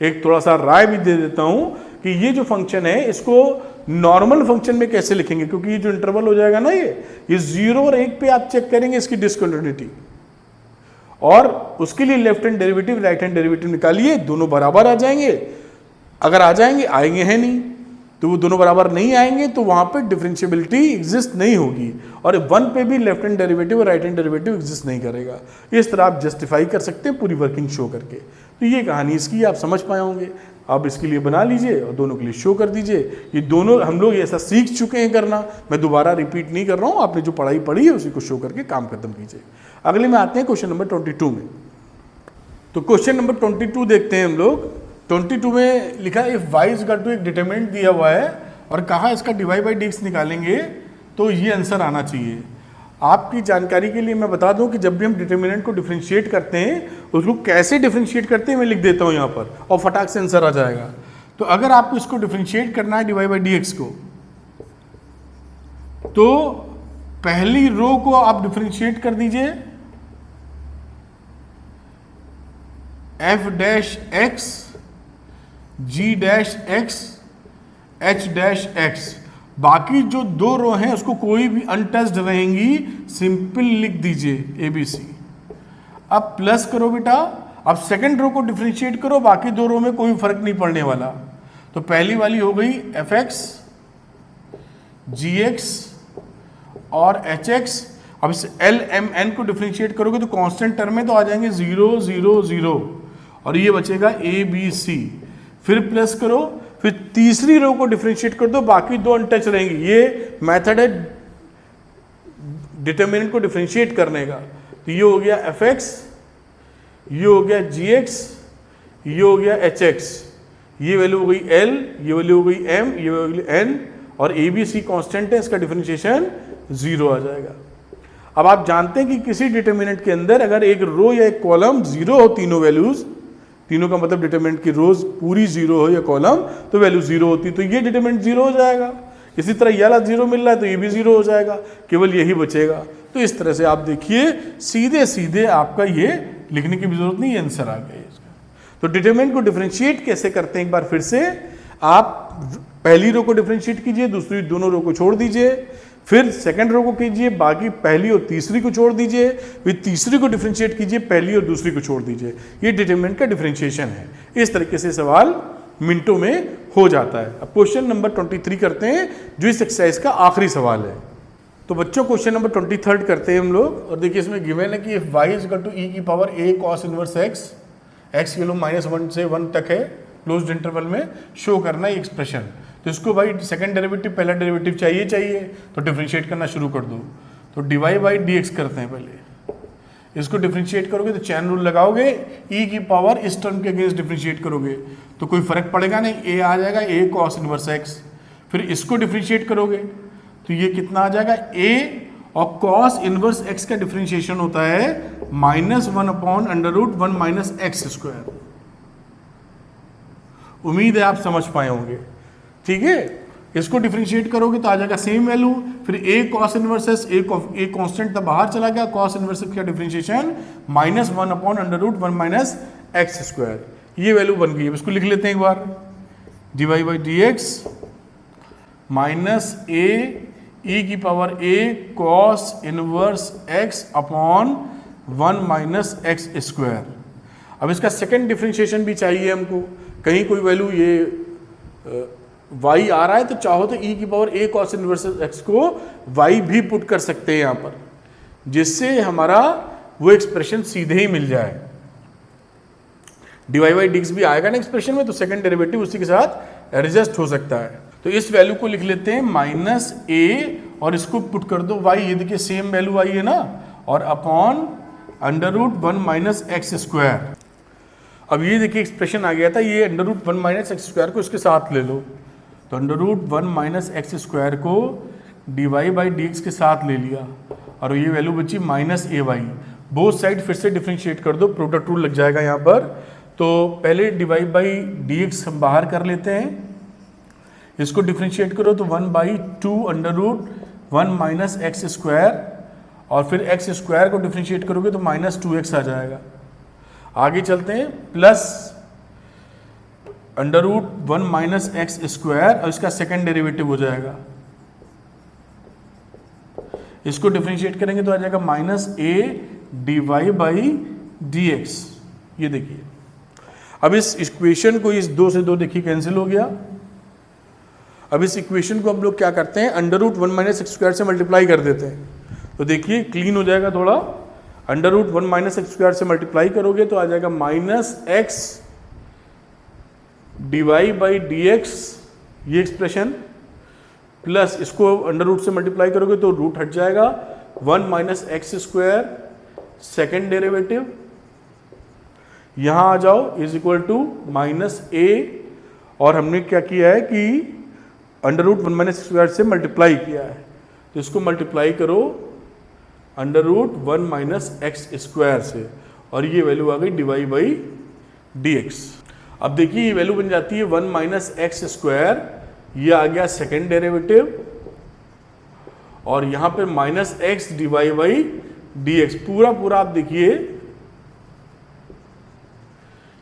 एक थोड़ा सा राय भी दे देता हूं कि ये जो फंक्शन है इसको नॉर्मल फंक्शन में कैसे लिखेंगे, क्योंकि ये जो इंटरवल हो जाएगा ना, ये 0 और 1 पे आप चेक करेंगे इसकी डिसकंटिन्यूटी, और उसके लिए left hand derivative right hand derivative निकालिए, दोनों बराबर आ जाएंगे। अगर आ जाएंगे, आएंगे हैं नहीं, तो वो दोनों बराबर नहीं आएंगे तो वहां पे डिफरेंशिएबिलिटी एग्जिस्ट नहीं होगी, और 1 पे भी लेफ्ट हैंड डेरिवेटिव और राइट हैंड डेरिवेटिव एग्जिस्ट नहीं करेगा। इस तरह आप जस्टिफाई कर सकते हैं पूरी वर्किंग शो करके। तो ये कहानी इसकी आप समझ पाए होंगे। आप इसके लिए बना लीजिए और दोनों के लिए शो कर दीजिए। ये दोनों हम लोग ऐसा सीख चुके हैं करना, मैं दोबारा रिपीट नहीं कर रहा हूँ। आपने जो पढ़ाई पढ़ी है उसी को शो करके काम खत्म कीजिए। अगले में आते हैं क्वेश्चन नंबर 22 में। तो क्वेश्चन नंबर 22 देखते हैं हम लोग। 22 में लिखा है if y is equal to, एक डिटरमिनेंट दिया हुआ है और कहा इसका डिवाइड बाई dx निकालेंगे तो ये आंसर आना चाहिए। आपकी जानकारी के लिए मैं बता दूं कि जब भी हम डिटरमिनेंट को डिफरेंशिएट करते हैं, उसको कैसे डिफरेंशिएट करते हैं मैं लिख देता हूं यहाँ पर, और फटाक से आंसर आ जाएगा। तो अगर आपको इसको डिफरेंशिएट करना है डिवाइड बाई dx को, तो पहली रो को आप डिफरेंशिएट कर दीजिए f dash x g dash x h dash x। बाकी जो दो रो हैं उसको कोई भी अनटच्ड रहेंगी, सिंपल लिख दीजिए ABC। अब प्लस करो बेटा, अब सेकंड रो को डिफरेंशिएट करो, बाकी दो रो में कोई फर्क नहीं पड़ने वाला। तो पहली वाली हो गई fx gx और hx। अब इस LMN को डिफरेंशिएट करोगे तो कांस्टेंट टर्म में तो आ जाएंगे 0 0 0 और ये बचेगा ABC। फिर प्लस करो, फिर तीसरी रो को डिफरेंशिएट कर दो, बाकी दो अनटच रहेंगी। ये मेथड है डिटरमिनेंट को डिफरेंशिएट करने का। तो ये हो गया fx, ये हो गया gx, ये हो गया hx। ये वैल्यू हो गई l, ये वैल्यू हो गई m, ये हो गई n, और ABC कांस्टेंट है, इसका डिफरेंशिएशन 0 आ जाएगा। अब आप जानते हैं कि किसी डिटरमिनेंट के अंदर अगर एक रो या एक कॉलम 0 हो, तीनों वैल्यूज, तीनों का मतलब डिटरमिनेंट की रोज पूरी 0 हो या कॉलम, तो वैल्यू 0 होती, तो ये डिटरमिनेंट 0 हो जाएगा। इसी तरह ये वाला 0 मिल रहा है तो ये भी 0 हो जाएगा, केवल यही बचेगा। तो इस तरह से आप देखिए सीधे सीधे आपका ये लिखने की भी जरूरत नहीं, आंसर आ गया इसका। तो डिटरमिनेंट को डिफरेंशिएट कैसे करते हैं एक बार फिर से, आप पहली रो को डिफरेंशिएट कीजिए, दूसरी दोनों रो को छोड़ दीजिए, फिर सेकंड रो को कीजिए, बाकी पहली और तीसरी को छोड़ दीजिए, फिर तीसरी को डिफरेंशिएट कीजिए, पहली और दूसरी को छोड़ दीजिए। ये डिटरमिनेंट का डिफरेंशिएशन है। इस तरीके से सवाल मिनटों में हो जाता है। अब क्वेश्चन नंबर 23 करते हैं, जो इस एक्सरसाइज का आखिरी सवाल है। तो बच्चों क्वेश्चन नंबर 23 करते हैं हम लोग, और देखिए इसमें गिवन है कि y is equal to e की power a cos inverse x, x की वैल्यू -1 से 1 तक है, क्लोज्ड इंटरवल में शो करना है एक्सप्रेशन। तो इसको भाई सेकंड डेरिवेटिव पहला डेरिवेटिव चाहिए, तो डिफरेंशिएट करना शुरू कर दो। तो डिवाइड बाई dx करते हैं पहले। इसको डिफरेंशिएट करोगे तो चैन रूल लगाओगे, e की पावर इस टर्म के अगेंस्ट डिफरेंशिएट करोगे तो कोई फर्क पड़ेगा नहीं, a आ जाएगा a cos इनवर्स x। फिर इसको डिफरेंशिएट करोगे तो ये कितना आ जाएगा, a और cos इनवर्स x का डिफरेंशिएशन होता है -1/√1 - x²। उम्मीद है आप समझ पाए होंगे, ठीक है। इसको डिफरेंशिएट करोगे तो आ जाएगा सेम वैल्यू। फिर a cos inverse s, a constant था बाहर चला गया, cos इनवर्स का डिफरेंशिएशन -1/√1 - x²। ये वैल्यू बन गई है। इसको लिख लेते हैं एक बार, divide by dx minus a e की power a cos inverse x upon 1 - x²। अब इसका सेकंड डिफरेंशिएशन भी चाहिए हमको। कहीं कोई वैल्यू ये y आ रहा है तो चाहो तो e की power a cos inverse x को y भी पुट कर सकते हैं यहाँ पर, जिससे हमारा वो एक्सप्रेशन सीधे ही मिल जाए। डिवाइड बाई dx भी आएगा ना एक्सप्रेशन में, तो सेकंड डेरिवेटिव उसी के साथ एडजस्ट हो सकता है। तो इस वैल्यू को लिख लेते हैं माइनस ए और इसको पुट कर दो वाई, ये देखिए सेम वैल्यू आई है ना, और upon under root 1 minus x square. अब ये देखिए एक्सप्रेशन आ गया था, ये under root 1 minus x square को इसके साथ ले लो, तो under root 1 minus x square को d y by d x के साथ ले लिया और ये वैल्यू बची minus a y. Both side फिर से डिफ्रेंशिएट कर दो, प्रोडक्ट रूल लग जाएगा यहाँ पर। तो पहले डिवाइड बाई डी एक्स हम बाहर कर लेते हैं, इसको डिफ्रेंशिएट करो तो 1/2 under root 1 minus x square, और फिर एक्स स्क्वायर को डिफ्रेंशिएट करोगे तो माइनस 2x आ जाएगा। आगे चलते हैं, plus under root 1 minus x square और इसका सेकेंड डेरिवेटिव हो जाएगा, इसको डिफ्रेंशिएट करेंगे तो आ जाएगा minus a d y by d x. ये देखिए अब इस इक्वेशन को, इस 2 से 2 देखिए कैंसिल हो गया। अब इस इक्वेशन को हम लोग क्या करते हैं, under root 1 minus x square से मल्टीप्लाई कर देते हैं, तो देखिए क्लीन हो जाएगा थोड़ा। Under root 1 minus x square से मल्टीप्लाई करोगे तो आ जाएगा minus x d y by d x, ये एक्सप्रेशन, प्लस इसको अंडर रूट से मल्टीप्लाई करोगे तो रूट हट जाएगा, 1 minus x square second derivative, यहां आ जाओ, is equal to minus a, और हमने क्या किया है कि under root 1 minus x square से मल्टीप्लाई किया है, तो इसको मल्टीप्लाई करो under root 1 minus x square से, और ये वैल्यू आ गई डिवाइड बाई डी एक्स। अब देखिए ये वैल्यू बन जाती है 1 माइनस एक्स स्क्वायर, ये आ गया सेकेंड डेरिवेटिव, और यहां पे minus x divide by d x, पूरा आप देखिए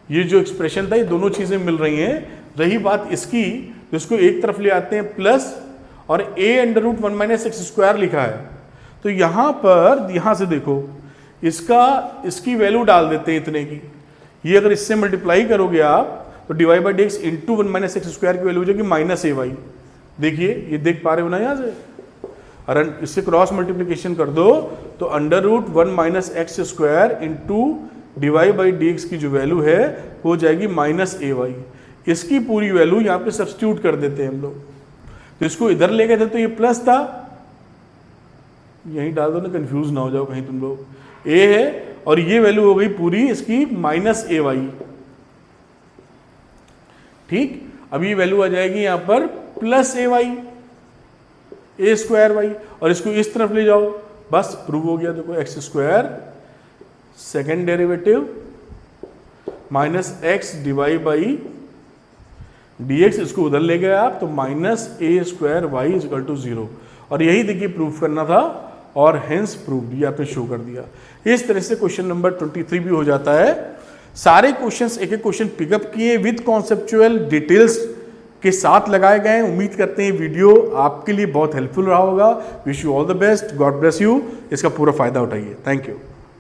ये जो एक्सप्रेशन था ये दोनों चीजें मिल रही हैं। रही बात इसकी, तो इसको एक तरफ ले आते हैं प्लस, और a under root 1 minus x square लिखा है, तो यहां पर यहां से देखो इसकी वैल्यू डाल देते हैं इतने की, ये अगर इससे मल्टीप्लाई करोगे आप तो divide by d x into 1 minus x square की वैल्यू हो जाएगी माइनस ए वाई। देखिए ये देख पा रहे हो ना यहाँ से, और इससे क्रॉस मल्टीप्लिकेशन कर दो तो under root 1 minus x square into divide by d x की जो वैल्यू है वो हो जाएगी माइनस ए वाई। इसकी पूरी वैल्यू यहाँ पे सब्स्टिट्यूट कर देते हैं हम लोग, तो इसको इधर ले गए थे तो ये प्लस था, यहीं डाल दो ना, कंफ्यूज ना हो जाओ कहीं तुम लोग, ए है और ये वैल्यू हो गई पूरी इसकी माइनस ए वाई। ठीक, अब ये वैल्यू आ जाएगी यहाँ पर प्लस ए वाई, ए स्क्वायर वाई, और इसको इस तरफ ले जाओ, बस प्रूव हो गया। देखो x square second derivative minus x divide by d x, इसको उधर ले गए आप तो minus a square y is equal to 0, और यही देखिए प्रूफ करना था, और हेंस प्रूव्ड, ये आपने शो कर दिया। इस तरह से क्वेश्चन नंबर 23 भी हो जाता है। सारे क्वेश्चंस एक एक क्वेश्चन पिकअप किए विद कॉन्सेप्चुअल डिटेल्स के साथ लगाए गए हैं। उम्मीद करते हैं वीडियो आपके लिए बहुत हेल्पफुल रहा होगा। Wish you all the best, God bless you, इसका पूरा फायदा उठाइए। Thank you.